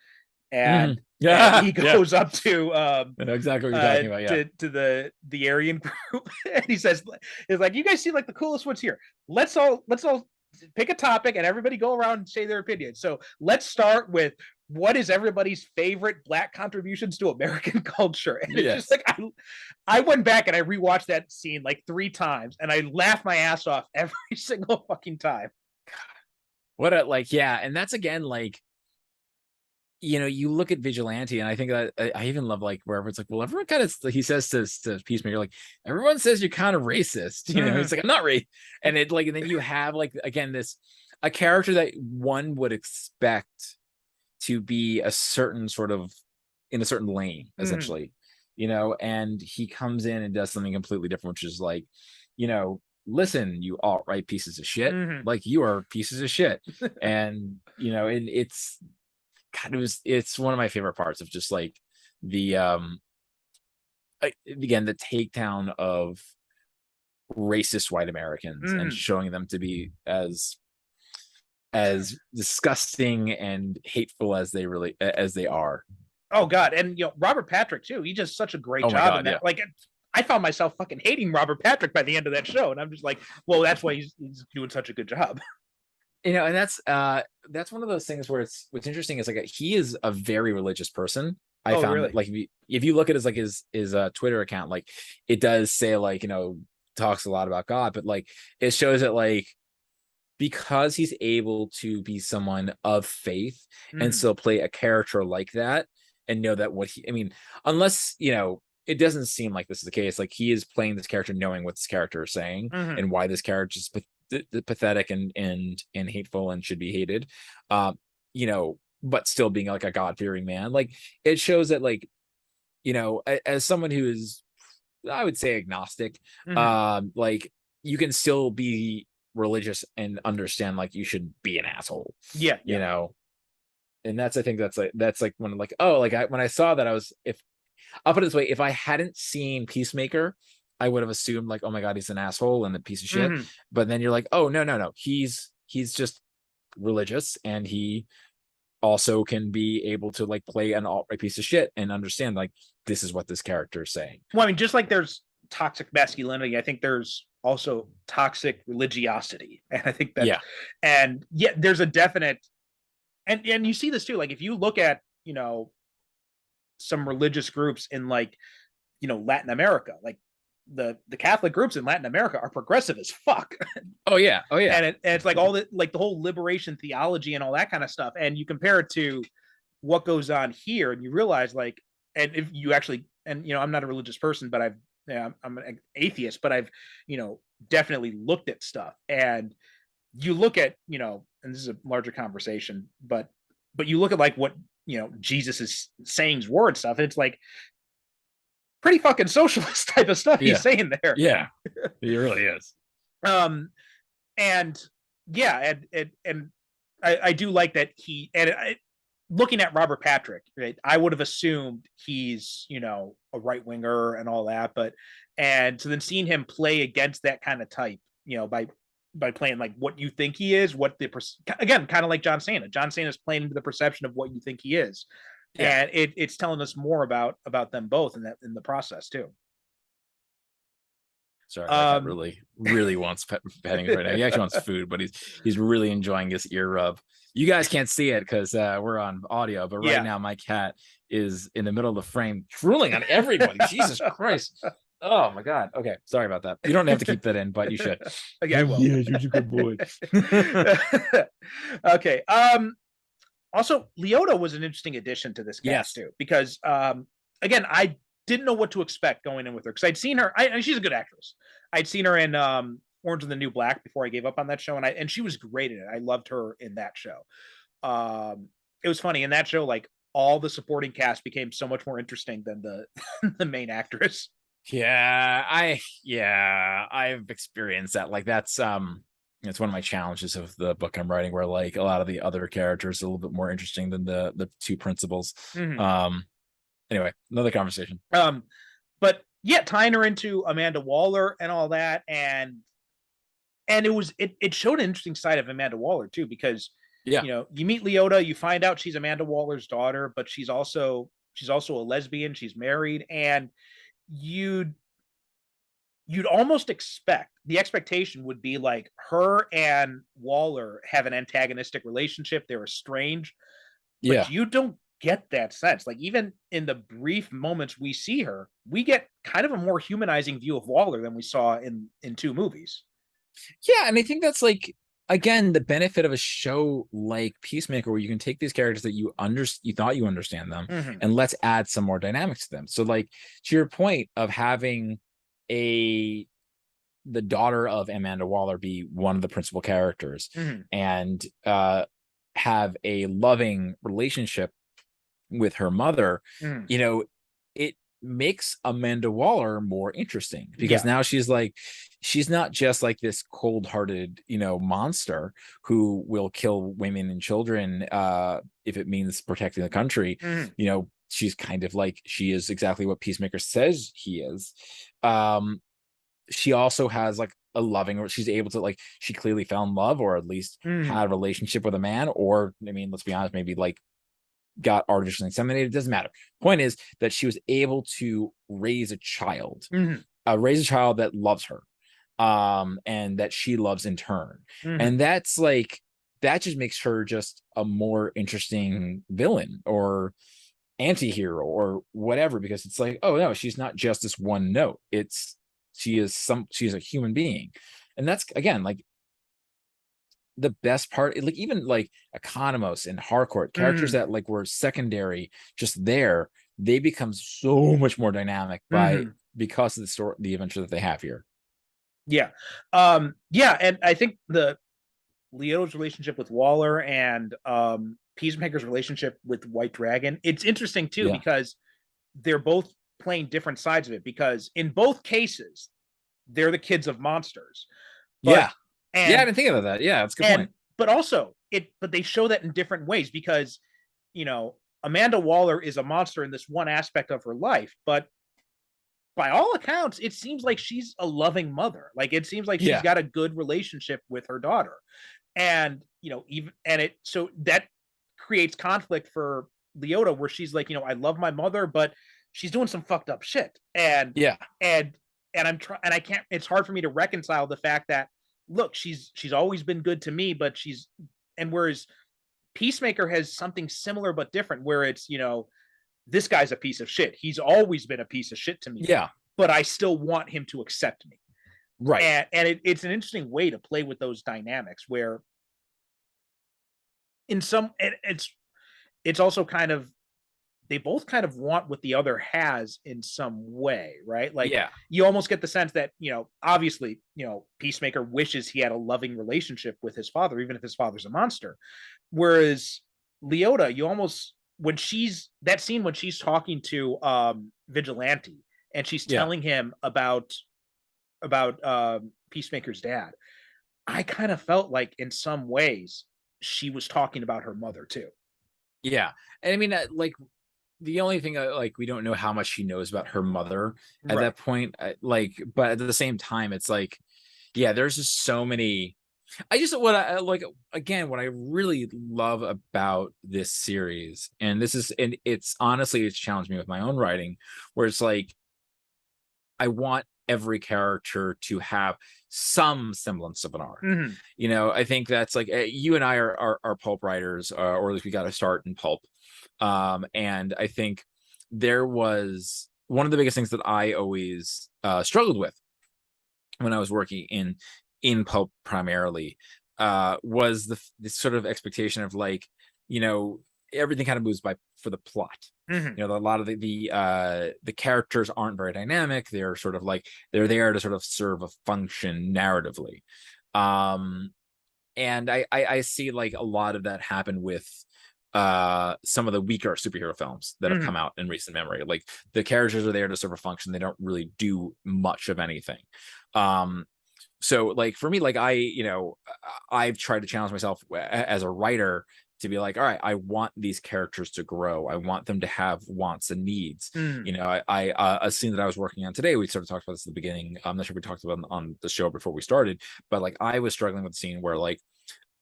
[SPEAKER 6] and,
[SPEAKER 7] Yeah,
[SPEAKER 6] and he goes up to
[SPEAKER 7] I know exactly what you're talking about. Yeah,
[SPEAKER 6] to the Aryan group, and he says, "It's like, you guys seem like the coolest ones here. Let's all pick a topic and everybody go around and say their opinion. So let's start with what is everybody's favorite Black contributions to American culture." And it's just like, I went back and I rewatched that scene like 3 times, and I laughed my ass off every single fucking time.
[SPEAKER 7] what a and that's again you look at Vigilante, and I think that I even love wherever it's like, well, everyone kind of, he says to Peacemaker, like, everyone says you're kind of racist, He's like, I'm not racist, and and then you have again a character that one would expect to be a certain sort of in a certain lane, essentially, and he comes in and does something completely different, which is listen, you alt-right pieces of shit, you are pieces of shit, and it's it's one of my favorite parts of just the again, the takedown of racist white Americans and showing them to be as disgusting and hateful as they are.
[SPEAKER 6] Oh God. And Robert Patrick too, he does such a great job in that. Yeah. I found myself fucking hating Robert Patrick by the end of that show, and I'm just like, well, that's why he's doing such a good job.
[SPEAKER 7] And that's one of those things where what's interesting is he is a very religious person. I found really? If you look at his Twitter account, it does say talks a lot about God, but it shows that because he's able to be someone of faith and still play a character like that and know that unless it doesn't seem like this is the case, he is playing this character knowing what this character is saying and why this character is pathetic and hateful and should be hated, but still being a God-fearing man. It shows that as someone who is, I would say, agnostic, you can still be religious and understand you should be an asshole. Yeah. And I think that's when when I saw that, I'll put it this way, if I hadn't seen Peacemaker, I would have assumed oh my God, he's an asshole and a piece of shit. But then you're like, oh no, he's just religious, and he also can be able to play an alt-right piece of shit and understand this is what this character is saying.
[SPEAKER 6] Well, just there's toxic masculinity, I think there's also toxic religiosity, and I think that there's a definite, and you see this too, if you look at some religious groups in Latin America, the Catholic groups in Latin America are progressive as fuck.
[SPEAKER 7] Oh yeah.
[SPEAKER 6] And it's all the the whole liberation theology and all that kind of stuff, and you compare it to what goes on here, and you realize and if you actually, and I'm not a religious person, but I'm an atheist, but I've definitely looked at stuff, and you look at and this is a larger conversation, but you look at what Jesus's sayings were and stuff, and it's pretty fucking socialist type of stuff he's saying there.
[SPEAKER 7] Yeah, he really is.
[SPEAKER 6] And I do like that looking at Robert Patrick, right? I would have assumed he's a right winger and all that, and so then seeing him play against that kind of type, by playing what you think he is, again, kind of like John Cena. John Cena is playing into the perception of what you think he is. Yeah. And it's telling us more about them both in the process too.
[SPEAKER 7] Sorry, that really wants petting right now. He actually wants food, but he's really enjoying his ear rub. You guys can't see it because we're on audio, but right now my cat is in the middle of the frame, drooling on everybody. Jesus Christ! Oh my God. Okay, sorry about that. You don't have to keep that in, but you should.
[SPEAKER 6] Okay, I will.
[SPEAKER 7] Yeah, you're a good boy.
[SPEAKER 6] Okay. Also, Leota was an interesting addition to this cast too, because again, I didn't know what to expect going in with her, because I'd seen her, and she's a good actress. I'd seen her in Orange is the New Black before I gave up on that show, and she was great in it. I loved her in that show. It was funny in that show, all the supporting cast became so much more interesting than the main actress.
[SPEAKER 7] Yeah, I've experienced that. That's it's one of my challenges of the book I'm writing, where a lot of the other characters are a little bit more interesting than the two principals. Anyway, another conversation.
[SPEAKER 6] But yeah, tying her into Amanda Waller and all that, and it showed an interesting side of Amanda Waller too, because You know, you meet Leota, you find out she's Amanda Waller's daughter, but she's also a lesbian, she's married, and you'd almost expect, the expectation would be like her and Waller have an antagonistic relationship, they're estranged, but you don't get that sense. Like, even in the brief moments we see her, we get kind of a more humanizing view of Waller than we saw in 2 movies.
[SPEAKER 7] Yeah, and I think that's like, again, the benefit of a show like Peacemaker, where you can take these characters that you thought you understand them, and let's add some more dynamics to them. So, like, to your point of having the daughter of Amanda Waller be one of the principal characters, and have a loving relationship with her mother, you know, it makes Amanda Waller more interesting, because now she's not just like this cold-hearted, you know, monster who will kill women and children if it means protecting the country. You know, she's kind of like, she is exactly what Peacemaker says he is. She also has like a loving, or she's able to, like, she clearly fell in love, or at least had a relationship with a man, or, I mean, let's be honest, maybe like got artificially inseminated. It doesn't matter. Point is that she was able to raise a child, that loves her, and that she loves in turn. And that's like, that just makes her just a more interesting villain or anti-hero or whatever, because it's like, oh no, she's not just this one note. She's a human being. And that's, again, like, the best part. Like, even like Economos and Harcourt, characters that like were secondary, just there, they become so much more dynamic because of the story, the adventure that they have here.
[SPEAKER 6] And I think the Leo's relationship with Waller and Peacemaker's relationship with White Dragon, it's interesting too, because they're both playing different sides of it, because in both cases they're the kids of monsters. I didn't think about that. It's a good point. But also, but they show that in different ways, because, you know, Amanda Waller is a monster in this one aspect of her life, but by all accounts, it seems like she's a loving mother. Like, it seems like she's got a good relationship with her daughter. And, you know, so that creates conflict for Leota, where she's like, you know, I love my mother, but she's doing some fucked up shit. And I'm trying, and I can't, it's hard for me to reconcile the fact that, look, she's always been good to me, but whereas Peacemaker has something similar but different, where it's, you know, this guy's a piece of shit. He's always been a piece of shit to me. But I still want him to accept me. And it's an interesting way to play with those dynamics, where it's also kind of, they both kind of want what the other has in some way, right? Like, you almost get the sense that, you know, obviously, you know, Peacemaker wishes he had a loving relationship with his father, even if his father's a monster. Whereas Leota, you almost, when she's talking to Vigilante, and she's telling him about Peacemaker's dad, I kind of felt like in some ways she was talking about her mother too.
[SPEAKER 7] And I mean, like, the only thing, like, we don't know how much she knows about her mother at that point. Like, but at the same time, it's like, there's just so many. What I really love about this series, and it's honestly, it's challenged me with my own writing, where it's like, I want every character to have some semblance of an arc. You know, I think that's like, you and I are pulp writers, or at least we got to start in pulp. And I think there was one of the biggest things that I always struggled with when I was working in pulp primarily, was the sort of expectation of, like, you know, everything kind of moves for the plot. You know, a lot of the characters aren't very dynamic. They're sort of like, they're there to sort of serve a function narratively. And I see like a lot of that happen with some of the weaker superhero films that have come out in recent memory. Like, the characters are there to serve a function. They don't really do much of anything. So like, for me, like, I've tried to challenge myself as a writer to be like, all right, I want these characters to grow. I want them to have wants and needs. You know, a scene that I was working on today, we sort of talked about this at the beginning. I'm not sure if we talked about it on the show before we started, but like, I was struggling with the scene where, like,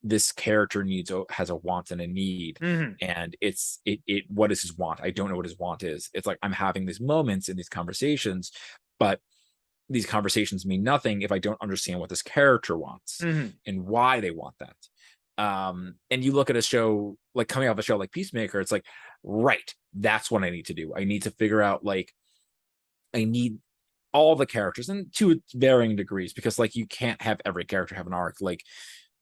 [SPEAKER 7] this character has a want and a need, and what is his want? I don't know what his want is. It's like I'm having these moments in these conversations, but these conversations mean nothing if I don't understand what this character wants and why they want that. And you look at a show like coming off a show like Peacemaker, it's like, right, that's what I need to do. I need to figure out, like, I need all the characters, and to varying degrees, because like you can't have every character have an arc. Like,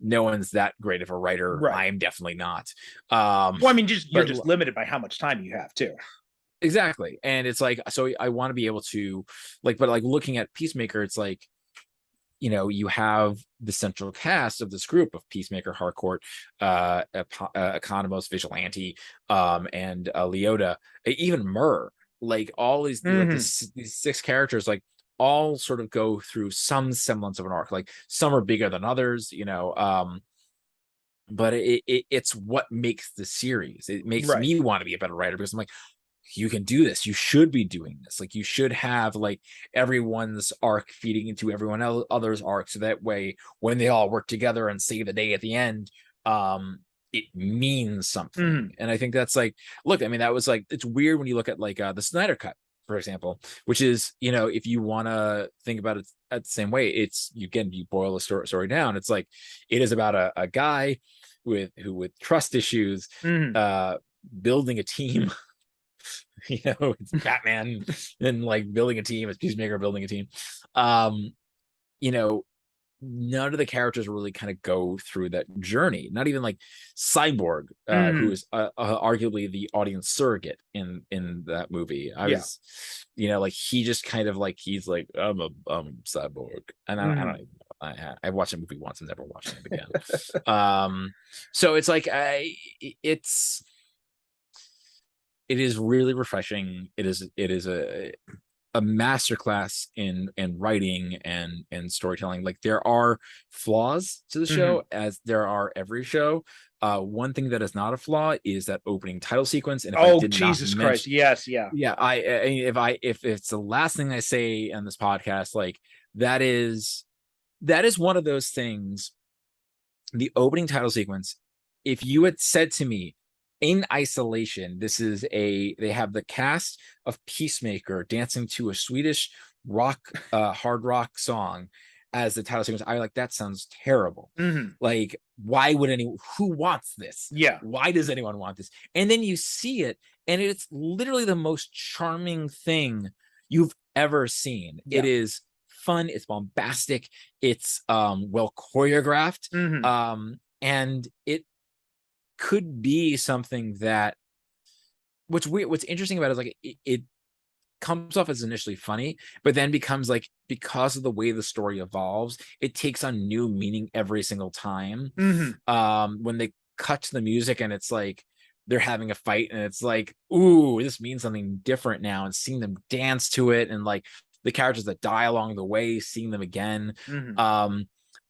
[SPEAKER 7] no one's that great of a writer. Right. I'm definitely not.
[SPEAKER 6] Well, I mean, you're just limited by how much time you have too.
[SPEAKER 7] Exactly. And it's like, so I want to be able to, like, but like looking at Peacemaker, it's like, you know, you have the central cast of this group of Peacemaker, Harcourt, Economos, Vigilante, and Leota, even Murr, like all these, like these 6 characters, like all sort of go through some semblance of an arc. Like some are bigger than others, you know, but it's what makes the series. It makes me want to be a better writer, because I'm like, you can do this. You should be doing this. Like, you should have like everyone's arc feeding into everyone other's arc, so that way when they all work together and save the day at the end, it means something. And I think that's like, look, I mean, that was like, it's weird when you look at like the Snyder Cut, for example, which is, you know, if you want to think about it at the same way, it's, you boil the story down, it's like, it is about a guy with trust issues, building a team. You know, it's Batman and like building a team, it's Peacemaker building a team. You know, none of the characters really kind of go through that journey. Not even like Cyborg, who is arguably the audience surrogate in that movie. I was, you know, like he just kind of like, he's like, I'm Cyborg, and I don't even know. I watched a movie once and never watched it again. So it's like it is really refreshing. It is a masterclass in writing and storytelling. Like, there are flaws to the show, as there are every show. One thing that is not a flaw is that opening title sequence. And if
[SPEAKER 6] Jesus Christ, yes, yeah.
[SPEAKER 7] If it's the last thing I say on this podcast, like that is one of those things. The opening title sequence, if you had said to me, in isolation, they have the cast of Peacemaker dancing to a Swedish rock, hard rock song as the title sequence, I like, that sounds terrible. Like, why would who wants this?
[SPEAKER 6] Yeah.
[SPEAKER 7] Why does anyone want this? And then you see it, and it's literally the most charming thing you've ever seen. Yeah. It is fun, it's bombastic, it's well choreographed, and it could be something that what's interesting about it is like it comes off as initially funny, but then becomes like, because of the way the story evolves, it takes on new meaning every single time. When they cut to the music and it's like they're having a fight, and it's like, ooh, this means something different now, and seeing them dance to it, and like the characters that die along the way, seeing them again.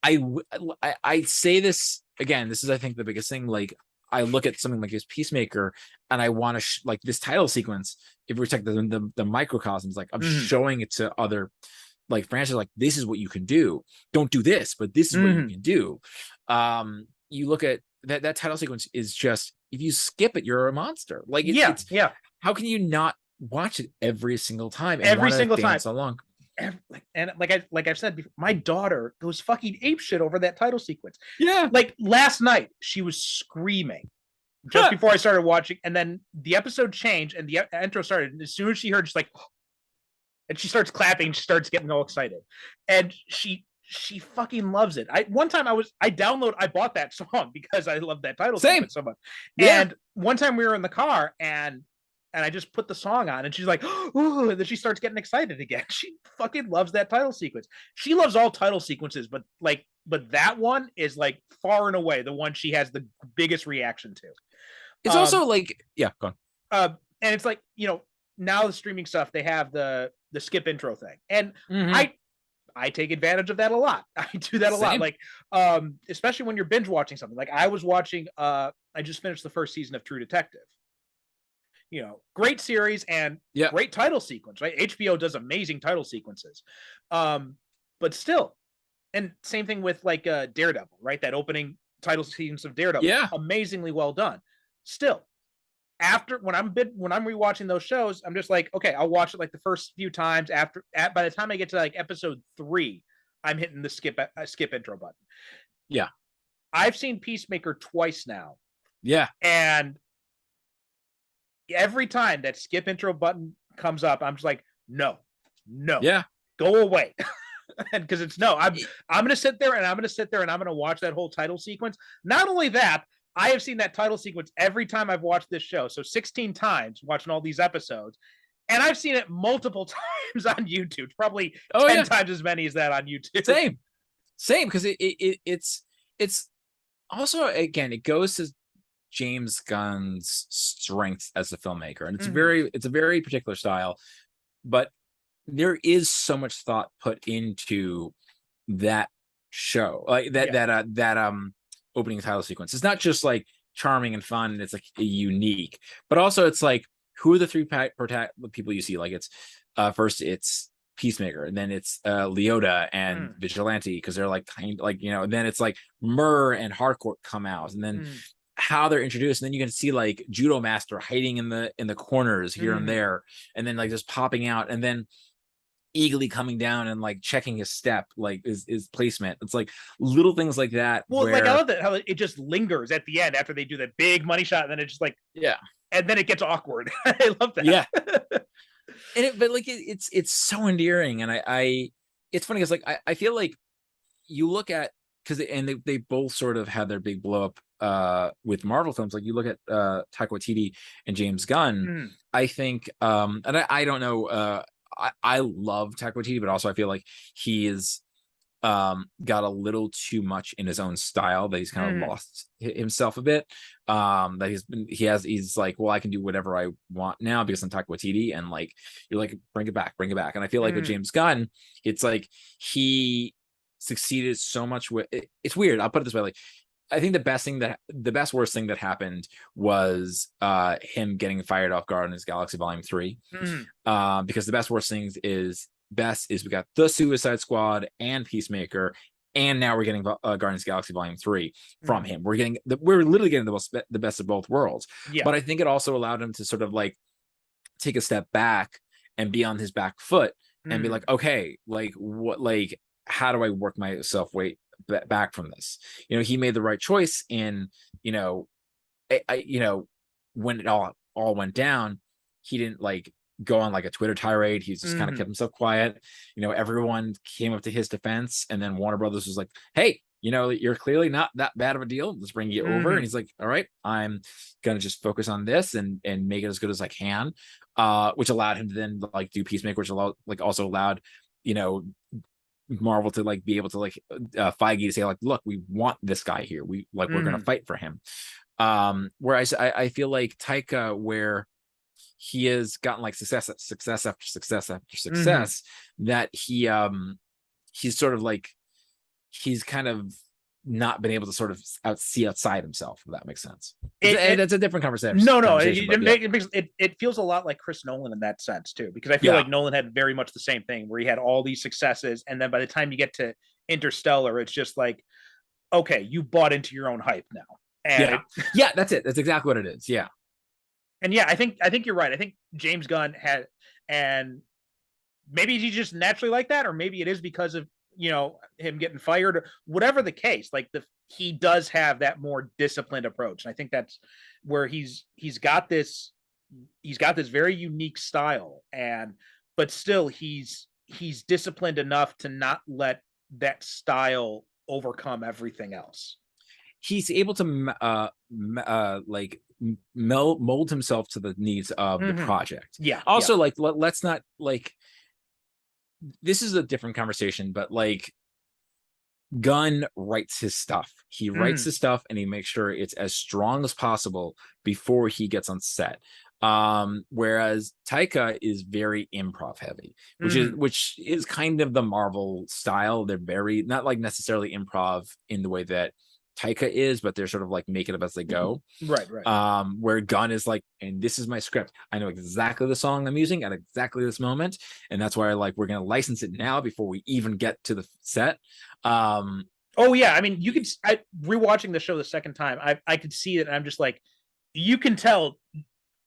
[SPEAKER 7] I say this again, this is, I think, the biggest thing. Like, I look at something like this Peacemaker, and I want to like this title sequence, if we take the microcosms, like I'm showing it to other like franchises, like, this is what you can do. Don't do this, but this is what you can do. You look at that title sequence is just, if you skip it, you're a monster. Like, it's how can you not watch it every single time?
[SPEAKER 6] Every single time
[SPEAKER 7] along.
[SPEAKER 6] And like I've said before, my daughter goes fucking apeshit over that title sequence.
[SPEAKER 7] Yeah.
[SPEAKER 6] Like, last night she was screaming just before I started watching, and then the episode changed and the intro started, and as soon as she heard, she's like, and she starts clapping, she starts getting all excited, and she fucking loves it. I bought that song because I love that title sequence so much. And one time we were in the car, and I just put the song on, and she's like, ooh, and then she starts getting excited again. She fucking loves that title sequence. She loves all title sequences, but that one is like far and away the one she has the biggest reaction to.
[SPEAKER 7] It's also like, yeah, go
[SPEAKER 6] on. And it's like, you know, now the streaming stuff, they have the skip intro thing. And I take advantage of that a lot. I do that a lot. Like, especially when you're binge watching something. Like, I was watching, I just finished the first season of True Detective. You know, great series and great title sequence, right? HBO does amazing title sequences. But still, and same thing with like Daredevil, right? That opening title sequence of Daredevil.
[SPEAKER 7] Yeah.
[SPEAKER 6] Amazingly well done. Still, after when I'm rewatching those shows, I'm just like, okay, I'll watch it like the first few times. By the time I get to like episode 3, I'm hitting the skip intro button.
[SPEAKER 7] Yeah.
[SPEAKER 6] I've seen Peacemaker twice now.
[SPEAKER 7] Yeah.
[SPEAKER 6] And every time that skip intro button comes up, I'm just like, no,
[SPEAKER 7] Yeah.
[SPEAKER 6] go away. And because I'm gonna sit there and I'm gonna watch that whole title sequence. Not only that, I have seen that title sequence every time I've watched this show. So 16 times watching all these episodes. And I've seen it multiple times on YouTube. Probably 10 times as many as that on YouTube.
[SPEAKER 7] Same, because it's also, again, it goes to James Gunn's strength as a filmmaker, and it's a very particular style, but there is so much thought put into that show, like that opening title sequence. It's not just like charming and fun, and it's like unique, but also it's like, who are the 3 people you see? Like, it's first it's Peacemaker, and then it's Leota and Vigilante, because they're like and then it's like Murr and Harcourt come out, and then how they're introduced, and then you can see like Judo Master hiding in the corners here and there, and then like just popping out, and then eagerly coming down and like checking his step, like his placement. It's like little things like that.
[SPEAKER 6] Well, like I love that how it just lingers at the end after they do that big money shot, and then it just like and then it gets awkward. I love that.
[SPEAKER 7] Yeah. But like it's so endearing, and I it's funny because like I feel like you look at, because they both sort of had their big blow up with Marvel films. Like you look at Taika Waititi and James Gunn. I think and I don't know, I love Taika Waititi, but also I feel like he is got a little too much in his own style, that he's kind of lost himself a bit. That he's like, well, I can do whatever I want now because I'm Taika Waititi, and like you're like, bring it back. And I feel like with James Gunn, it's like he succeeded so much with it's weird. I'll put it this way, like I think the worst thing that happened was him getting fired off Guardians of the Galaxy Volume 3. Because the worst things is we got the Suicide Squad and Peacemaker, and now we're getting Guardians of the Galaxy Volume 3 from him. We're literally getting the best of both worlds. But I think it also allowed him to sort of like take a step back and be on his back foot and be like, okay, like what, like how do I work myself back from this? He made the right choice in, when it all went down, he didn't like go on like a Twitter tirade. He's just kind of kept himself quiet. Everyone came up to his defense, and then Warner Brothers was like, hey, you're clearly not that bad of a deal. Let's bring you over. And he's like, all right, I'm gonna just focus on this and make it as good as I can. Which allowed him to then like do Peacemaker, which also allowed, Marvel to like be able to like Feige to say like, look, we want this guy here. We're gonna fight for him. Whereas I feel like Taika, where he has gotten like success after success, that he's sort of like, he's kind of not been able to sort of see outside himself, if that makes sense. It's a different conversation.
[SPEAKER 6] No, it feels a lot like Chris Nolan in that sense too, because I feel like Nolan had very much the same thing, where he had all these successes, and then by the time you get to Interstellar, it's just like, okay, you bought into your own hype now. And
[SPEAKER 7] that's it. That's exactly what it is. Yeah.
[SPEAKER 6] And I think you're right. I think James Gunn had, and maybe he's just naturally like that, or maybe it is because of him getting fired, or whatever the case. Like he does have that more disciplined approach, and I think that's where he's got this very unique style, but still he's disciplined enough to not let that style overcome everything else.
[SPEAKER 7] He's able to like mold himself to the needs of the project. Also, like let's not like, this is a different conversation, but like Gunn writes his stuff. He writes his stuff, and he makes sure it's as strong as possible before he gets on set. Whereas Taika is very improv heavy, which is kind of the Marvel style. They're very not like necessarily improv in the way that Taika is, but they're sort of like make it up as they go.
[SPEAKER 6] Right.
[SPEAKER 7] Where Gunn is like, and this is my script. I know exactly the song I'm using at exactly this moment, and that's why we're gonna license it now before we even get to the set.
[SPEAKER 6] Oh yeah, I mean, you could. Rewatching the show the second time, I could see it, and I'm just like, you can tell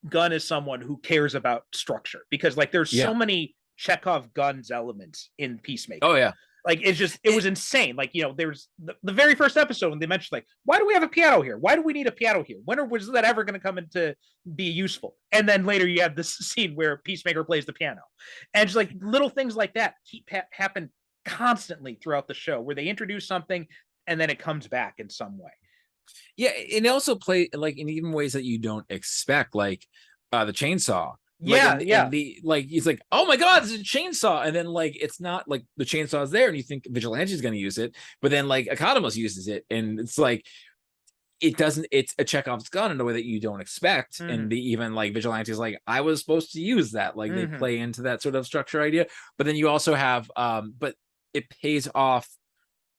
[SPEAKER 6] Gunn is someone who cares about structure because like there's
[SPEAKER 7] Yeah.
[SPEAKER 6] so many Chekhov Gunn's elements in Peacemaker.
[SPEAKER 7] Oh yeah.
[SPEAKER 6] Like it was insane. Like, you know, there's the very first episode when they mentioned like, why do we have a piano here? Why do we need a piano here? Was that ever going to come into be useful? And then later you have this scene where Peacemaker plays the piano, and just like little things like that happen constantly throughout the show where they introduce something and then it comes back in some way.
[SPEAKER 7] Yeah, and it also play like in even ways that you don't expect, like the chainsaw. Like, and the like, he's like, oh my god, this is a chainsaw, and then like it's not like the chainsaw is there, and you think Vigilante's going to use it, but then like Economos uses it, and it's like it doesn't. It's a Chekhov's gun in a way that you don't expect, and the even like Vigilante's like, I was supposed to use that. Like they play into that sort of structure idea, but then you also have, but it pays off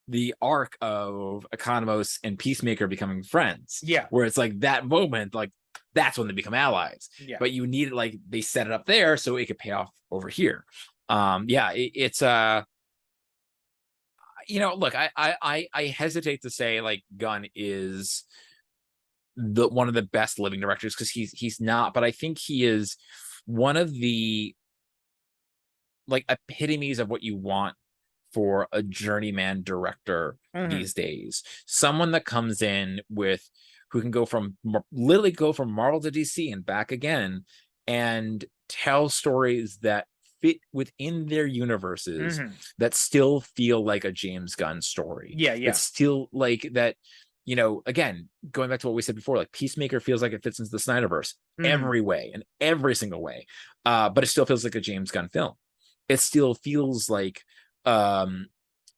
[SPEAKER 7] the arc of Economos and Peacemaker becoming friends.
[SPEAKER 6] Yeah.
[SPEAKER 7] Where it's like that moment, like that's when they become allies.
[SPEAKER 6] Yeah.
[SPEAKER 7] But you need it, like they set it up there so it could pay off over here. It's you know, look, I hesitate to say like Gunn is the one of the best living directors because he's not, but I think he is one of the like epitomes of what you want for a journeyman director these days. Someone that comes in with who can literally go from Marvel to DC and back again and tell stories that fit within their universes that still feel like a James Gunn story.
[SPEAKER 6] Yeah.
[SPEAKER 7] It's still like that, you know, again, going back to what we said before, like Peacemaker feels like it fits into the Snyderverse every way and every single way. But it still feels like a James Gunn film. It still feels like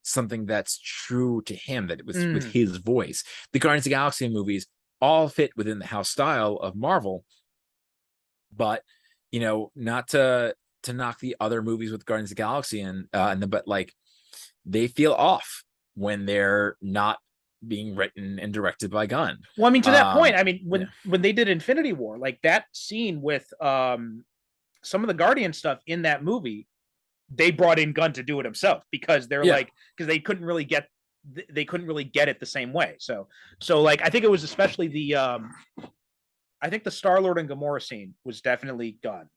[SPEAKER 7] something that's true to him, that it was with his voice. The Guardians of the Galaxy movies all fit within the house style of Marvel, but you know, not to knock the other movies with Guardians of the Galaxy but like they feel off when they're not being written and directed by Gunn.
[SPEAKER 6] Well, I mean, to that point, I mean, when they did Infinity War, like that scene with some of the Guardian stuff in that movie, they brought in Gunn to do it himself because they're like, because they couldn't really get it the same way. So like, I think it was especially I think the Star-Lord and Gamora scene was definitely Gunn.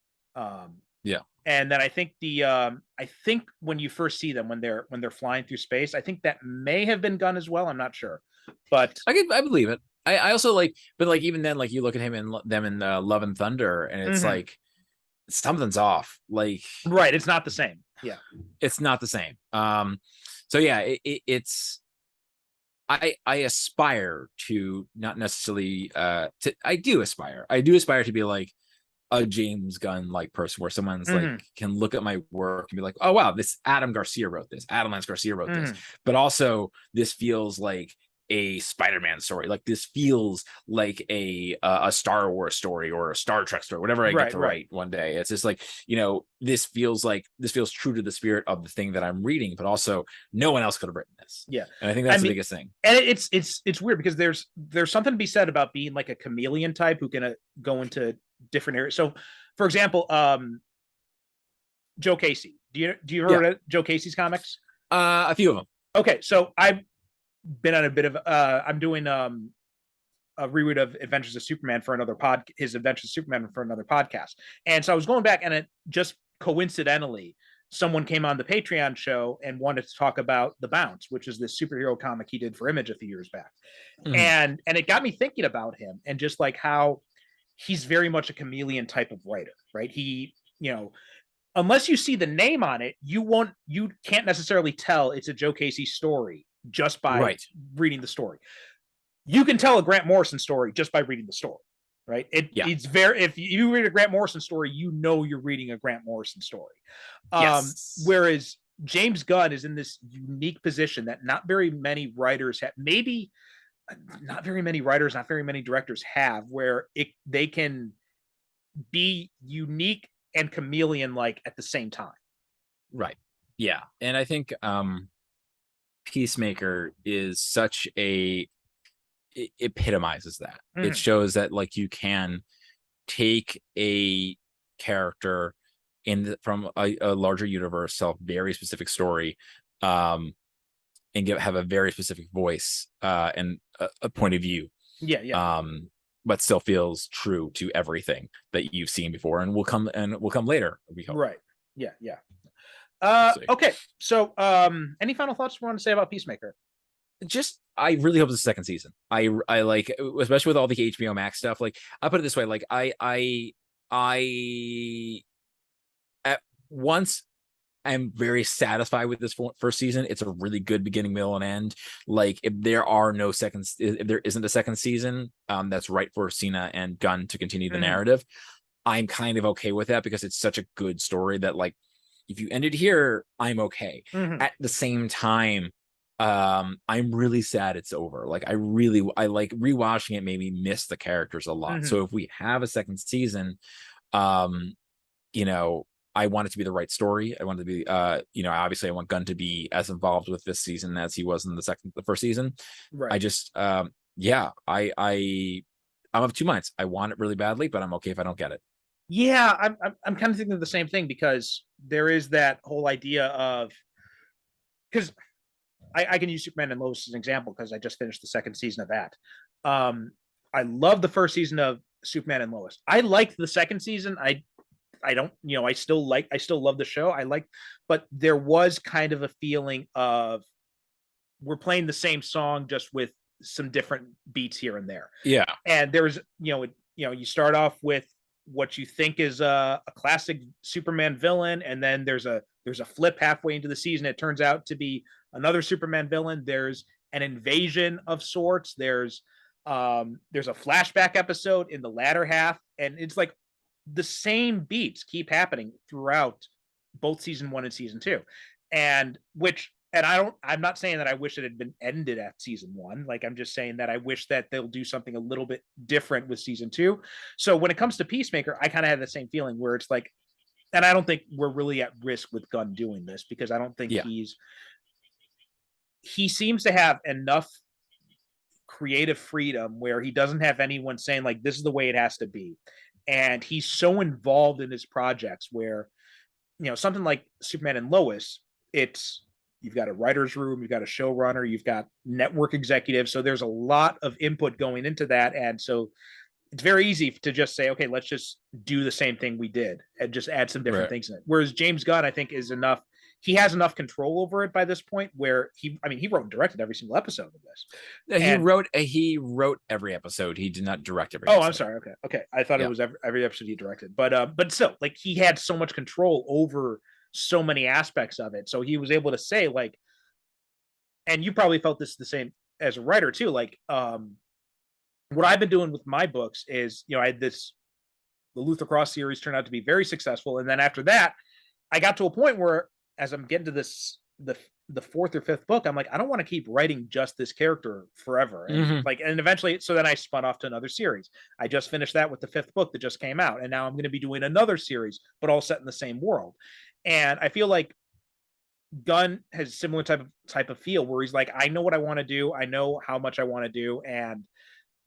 [SPEAKER 6] And then I think I think when you first see them, when they're flying through space, I think that may have been Gunn as well. I'm not sure, but
[SPEAKER 7] I believe it. I also like, but like even then, like you look at him and them in Love and Thunder, and it's like something's off. Like
[SPEAKER 6] it's not the same. Yeah,
[SPEAKER 7] it's not the same. So yeah, it's I aspire to not necessarily I do aspire to be like a James Gunn like person where someone's like can look at my work and be like, oh wow, this Adam Lance Garcia wrote this, but also this feels like a Spider-Man story, like this feels like a Star Wars story or a Star Trek story, whatever I get to write one day. It's just like, you know, this feels true to the spirit of the thing that I'm reading, but also no one else could have written this.
[SPEAKER 6] And
[SPEAKER 7] I think that's the biggest thing.
[SPEAKER 6] And it's weird because there's something to be said about being like a chameleon type who can go into different areas. So for example, Joe Casey, do you heard of Joe Casey's comics?
[SPEAKER 7] A few of them.
[SPEAKER 6] Okay, so I've been on a bit of I'm doing a reread of Adventures of Superman for another his Adventures of Superman for another podcast. And so I was going back, and it just coincidentally someone came on the Patreon show and wanted to talk about The Bounce, which is this superhero comic he did for Image a few years back. And it got me thinking about him and just like how he's very much a chameleon type of writer, right? He, you know, unless you see the name on it, you can't necessarily tell it's a Joe Casey story just by reading the story. You can tell a Grant Morrison story just by reading the story, right? It's very, if you read a Grant Morrison story, you know you're reading a Grant Morrison story. Whereas James Gunn is in this unique position that not very many writers have, maybe not very many writers, not very many directors have, where they can be unique and chameleon-like at the same time.
[SPEAKER 7] Right. Yeah. And I think Peacemaker is such it epitomizes that. It shows that like you can take a character from a larger universe, tell a very specific story, and have a very specific voice and a point of view.
[SPEAKER 6] Yeah.
[SPEAKER 7] But still feels true to everything that you've seen before and will come later, we hope.
[SPEAKER 6] Right. Yeah.
[SPEAKER 7] We'll see.
[SPEAKER 6] Okay. So, any final thoughts you want to say about Peacemaker?
[SPEAKER 7] Just I really hope it's the second season. I like, especially with all the HBO Max stuff. Like, I put it this way, like I at once I'm very satisfied with this first season. It's a really good beginning, middle, and end. Like, if there isn't a second season, that's right for Cena and Gunn to continue the narrative. I'm kind of okay with that because it's such a good story that, like, if you ended here, I'm okay. At the same time, I'm really sad it's over. Like, I like rewatching it made me miss the characters a lot. So if we have a second season, you know, I want it to be the right story. I want it to be, you know, obviously I want Gunn to be as involved with this season as he was in the first season.
[SPEAKER 6] Right.
[SPEAKER 7] I just, yeah, I'm of two minds. I want it really badly, but I'm okay if I don't get it.
[SPEAKER 6] Yeah, I'm kind of thinking of the same thing, because there is that whole idea of, because I can use Superman and Lois as an example because I just finished the second season of that. I love the first season of Superman and Lois. I liked the second season. I don't, you know, I still love the show. But there was kind of a feeling of, we're playing the same song just with some different beats here and there.
[SPEAKER 7] Yeah.
[SPEAKER 6] And there's, you start off with what you think is a classic Superman villain, and then there's a flip halfway into the season. It turns out to be another Superman villain. There's an invasion of sorts. There's a flashback episode in the latter half, and it's like the same beats keep happening throughout both season 1 and season 2. I'm not saying that I wish it had been ended at season 1. Like, I'm just saying that I wish that they'll do something a little bit different with season 2. So when it comes to Peacemaker, I kind of had the same feeling where it's like, and I don't think we're really at risk with Gunn doing this, because I don't think he seems to have enough creative freedom where he doesn't have anyone saying, like, this is the way it has to be. And he's so involved in his projects where, you know, something like Superman and Lois, you've got a writer's room, you've got a showrunner, you've got network executives. So there's a lot of input going into that. And so it's very easy to just say, okay, let's just do the same thing we did and just add some different things in it. Whereas James Gunn, I think, he has enough control over it by this point where he wrote and directed every single episode of this.
[SPEAKER 7] He wrote every episode. He did not direct every episode.
[SPEAKER 6] I'm sorry. Okay. I thought it was every episode he directed, but still, like, he had so much control over so many aspects of it. So he was able to say, like, and you probably felt this the same as a writer too, like, what I've been doing with my books is, you know, the Luther Cross series turned out to be very successful. And then after that, I got to a point where, as I'm getting to the fourth or fifth book, I'm like, I don't want to keep writing just this character forever. And and eventually, so then I spun off to another series. I just finished that with the fifth book that just came out. And now I'm going to be doing another series, but all set in the same world. And I feel like Gunn has a similar type of feel where he's like, I know what I want to do. I know how much I want to do. And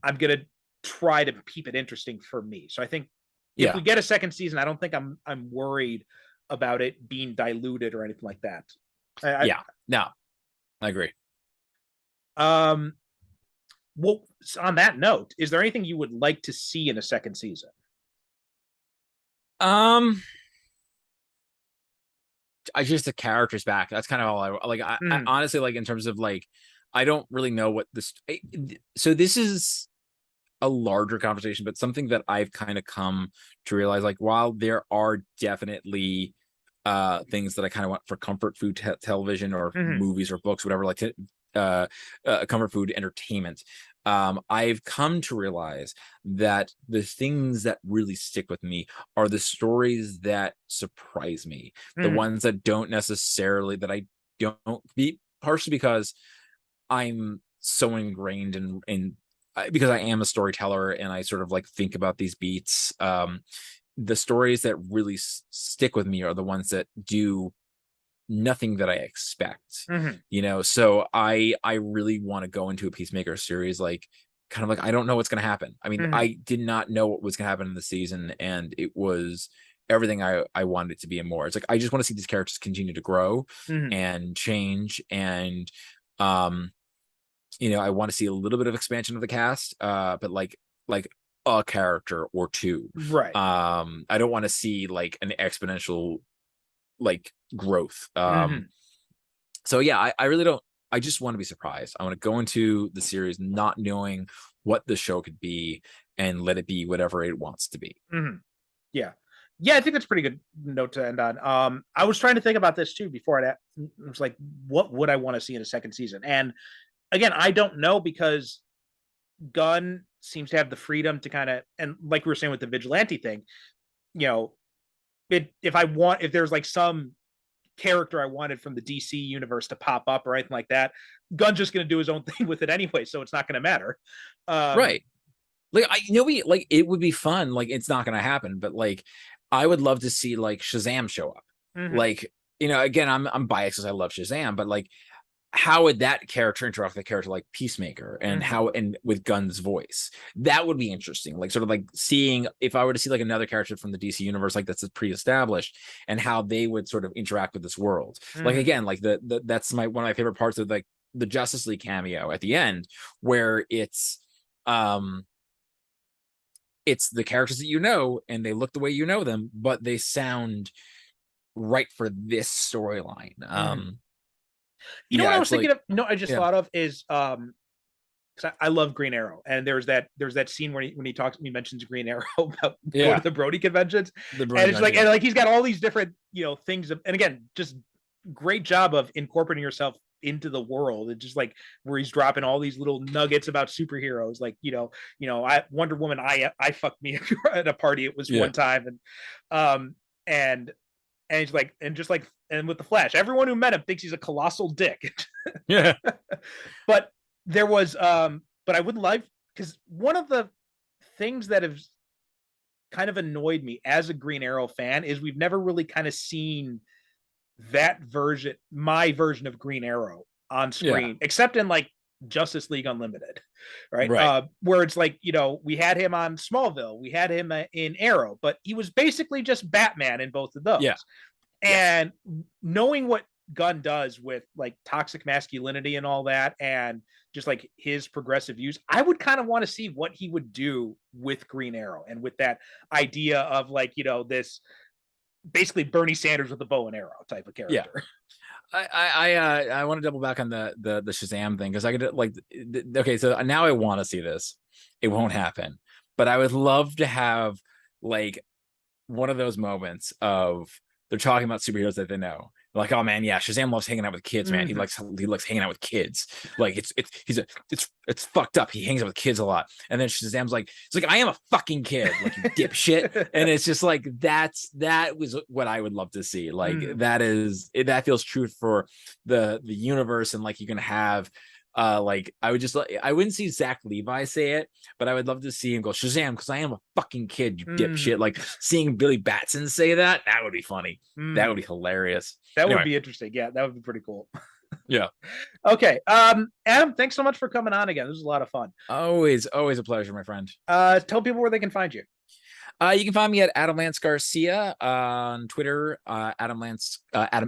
[SPEAKER 6] I'm going to try to keep it interesting for me. So I think if we get a second season, I don't think I'm worried about it being diluted or anything like that.
[SPEAKER 7] No, I agree.
[SPEAKER 6] Well, on that note, is there anything you would like to see in a second season?
[SPEAKER 7] I just, the characters back. That's kind of all I like. I honestly, like, in terms of, like, I don't really know what this. So this is a larger conversation, but something that I've kind of come to realize, like, while there are definitely things that I kind of want for comfort food television or movies or books, whatever, like comfort food entertainment, I've come to realize that the things that really stick with me are the stories that surprise me, the ones that don't necessarily, that I don't, be partially because I'm so ingrained in because I am a storyteller and I sort of, like, think about these beats. The stories that really stick with me are the ones that do nothing that I expect, you know? So I really want to go into a Peacemaker series, like, kind of like, I don't know what's going to happen. I mean, I did not know what was going to happen in the season, and it was everything I wanted it to be and more. It's like, I just want to see these characters continue to grow and change. And I want to see a little bit of expansion of the cast, but like a character or two.
[SPEAKER 6] Right.
[SPEAKER 7] I don't want to see like an exponential like growth. So yeah, I really don't. I just want to be surprised. I want to go into the series not knowing what the show could be and let it be whatever it wants to be.
[SPEAKER 6] Yeah. I think that's a pretty good note to end on. I was trying to think about this too before I was like, what would I want to see in a second season? And again, I don't know, because Gunn seems to have the freedom to kind of, and like we were saying with the vigilante thing, if there's like some character I wanted from the DC universe to pop up or anything like that, Gunn's just going to do his own thing with it anyway, so it's not going to matter.
[SPEAKER 7] Right. Like it would be fun. Like it's not going to happen, but like I would love to see like Shazam show up. Like, again, I'm biased because I love Shazam, but like how would that character interact with a character like Peacemaker, and and with Gunn's voice? That would be interesting. Like sort of like seeing, if I were to see like another character from the DC universe, like that's pre-established, and how they would sort of interact with this world. Like again, like that's one of my favorite parts of like the Justice League cameo at the end, where it's the characters that and they look the way them, but they sound right for this storyline.
[SPEAKER 6] What I was thinking of? No, I just thought of is because I love Green Arrow, and there's that scene where he mentions Green Arrow about going to the Brody conventions, and it's like and like he's got all these different things, and again, just great job of incorporating yourself into the world. It's just like where he's dropping all these little nuggets about superheroes, like I Wonder Woman, I fucked me at a party. It was one time, and he's like, and with the Flash, everyone who met him thinks he's a colossal dick. But there was but I would like, because one of the things that has kind of annoyed me as a Green Arrow fan is we've never really kind of seen that version, my version of Green Arrow on screen, except in like Justice League Unlimited, right? Where it's like, we had him on Smallville, we had him in Arrow, but he was basically just Batman in both of those. And knowing what Gunn does with like toxic masculinity and all that, and just like his progressive views, I would kind of want to see what he would do with Green Arrow, and with that idea of like, this basically Bernie Sanders with a bow and arrow type of character.
[SPEAKER 7] I want to double back on the Shazam thing, because I could like, okay, so now I want to see this. It won't happen, but I would love to have like one of those moments of they're talking about superheroes that they know. Like, oh man, yeah, Shazam loves hanging out with kids, man. He likes hanging out with kids. Like it's fucked up. He hangs out with kids a lot. And then Shazam's like, it's like, I am a fucking kid, like, you dipshit. And it's just like that was what I would love to see. Like that feels true for the universe, and like you can have like I wouldn't see Zach Levi say it, but I would love to see him go Shazam because I am a fucking kid, you dipshit. Like seeing Billy Batson say that would be funny. That would be hilarious.
[SPEAKER 6] That would be interesting. Yeah, that would be pretty cool.
[SPEAKER 7] Yeah.
[SPEAKER 6] Okay. Adam, thanks so much for coming on again. This was a lot of fun.
[SPEAKER 7] Always a pleasure, my friend.
[SPEAKER 6] Tell people where they can find you.
[SPEAKER 7] You can find me at Adam Lance Garcia on Twitter, Adam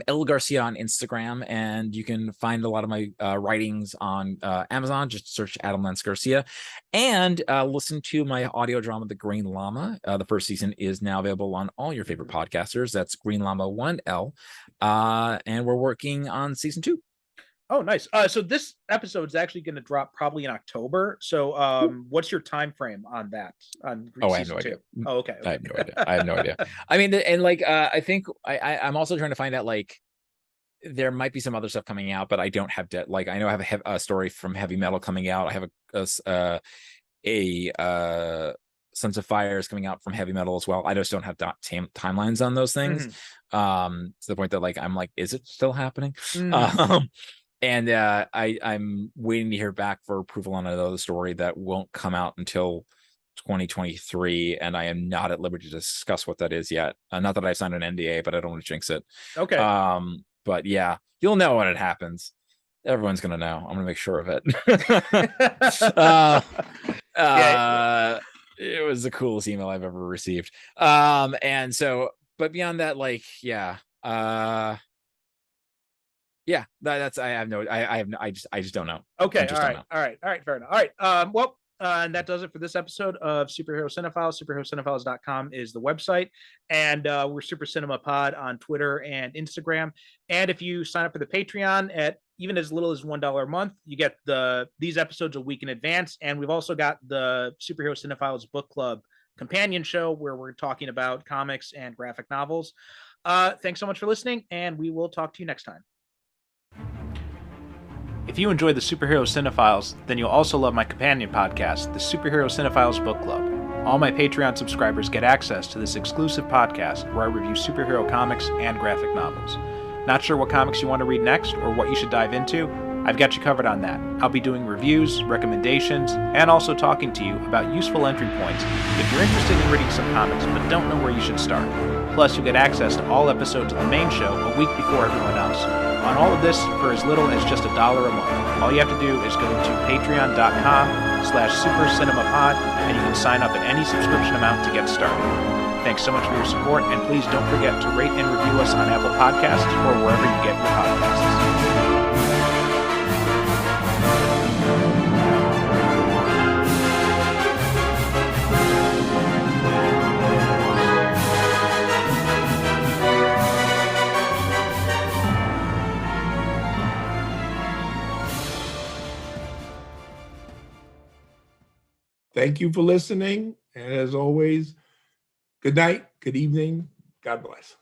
[SPEAKER 7] L Garcia on Instagram, and you can find a lot of my writings on Amazon. Just search Adam Lance Garcia, and listen to my audio drama, The Green Llama. The first season is now available on all your favorite podcasters. That's Green Llama 1L, and we're working on season 2.
[SPEAKER 6] Oh, nice. So this episode is actually going to drop probably in October. So what's your time frame on that?
[SPEAKER 7] I have no idea.
[SPEAKER 6] Oh, okay.
[SPEAKER 7] I have no idea. I mean, and like I think I'm also trying to find out, like, there might be some other stuff coming out, but I don't have like I know I have a story from Heavy Metal coming out. I have a Sons of Fire is coming out from Heavy Metal as well. I just don't have timelines on those things. To the point that like I'm like, is it still happening? And I'm waiting to hear back for approval on another story that won't come out until 2023, and I am not at liberty to discuss what that is yet. Not that I've signed an NDA, but I don't want to jinx it.
[SPEAKER 6] Okay.
[SPEAKER 7] But yeah, you'll know when it happens. Everyone's gonna know. I'm gonna make sure of it. It was the coolest email I've ever received. And so, but beyond that, like, yeah. Yeah, that's I have no I just don't know.
[SPEAKER 6] Okay,
[SPEAKER 7] I just
[SPEAKER 6] all
[SPEAKER 7] don't
[SPEAKER 6] right,
[SPEAKER 7] know.
[SPEAKER 6] all right, all right, fair enough. All right, well, and that does it for this episode of Superhero Cinephiles. SuperheroCinephiles.com is the website, and we're Super Cinema Pod on Twitter and Instagram. And if you sign up for the Patreon at even as little as $1 a month, you get these episodes a week in advance. And we've also got the Superhero Cinephiles Book Club companion show where we're talking about comics and graphic novels. Thanks so much for listening, and we will talk to you next time. If you enjoy the Superhero Cinephiles, then you'll also love my companion podcast, the Superhero Cinephiles Book Club. All my Patreon subscribers get access to this exclusive podcast where I review superhero comics and graphic novels. Not sure what comics you want to read next or what you should dive into? I've got you covered on that. I'll be doing reviews, recommendations, and also talking to you about useful entry points if you're interested in reading some comics but don't know where you should start. Plus, you'll get access to all episodes of the main show a week before everyone else. On all of this for as little as just $1 a month. All you have to do is go to patreon.com/supercinemapod and you can sign up at any subscription amount to get started. Thanks so much for your support, and please don't forget to rate and review us on Apple Podcasts or wherever you get your podcasts.
[SPEAKER 8] Thank you for listening. And as always, good night, good evening. God bless.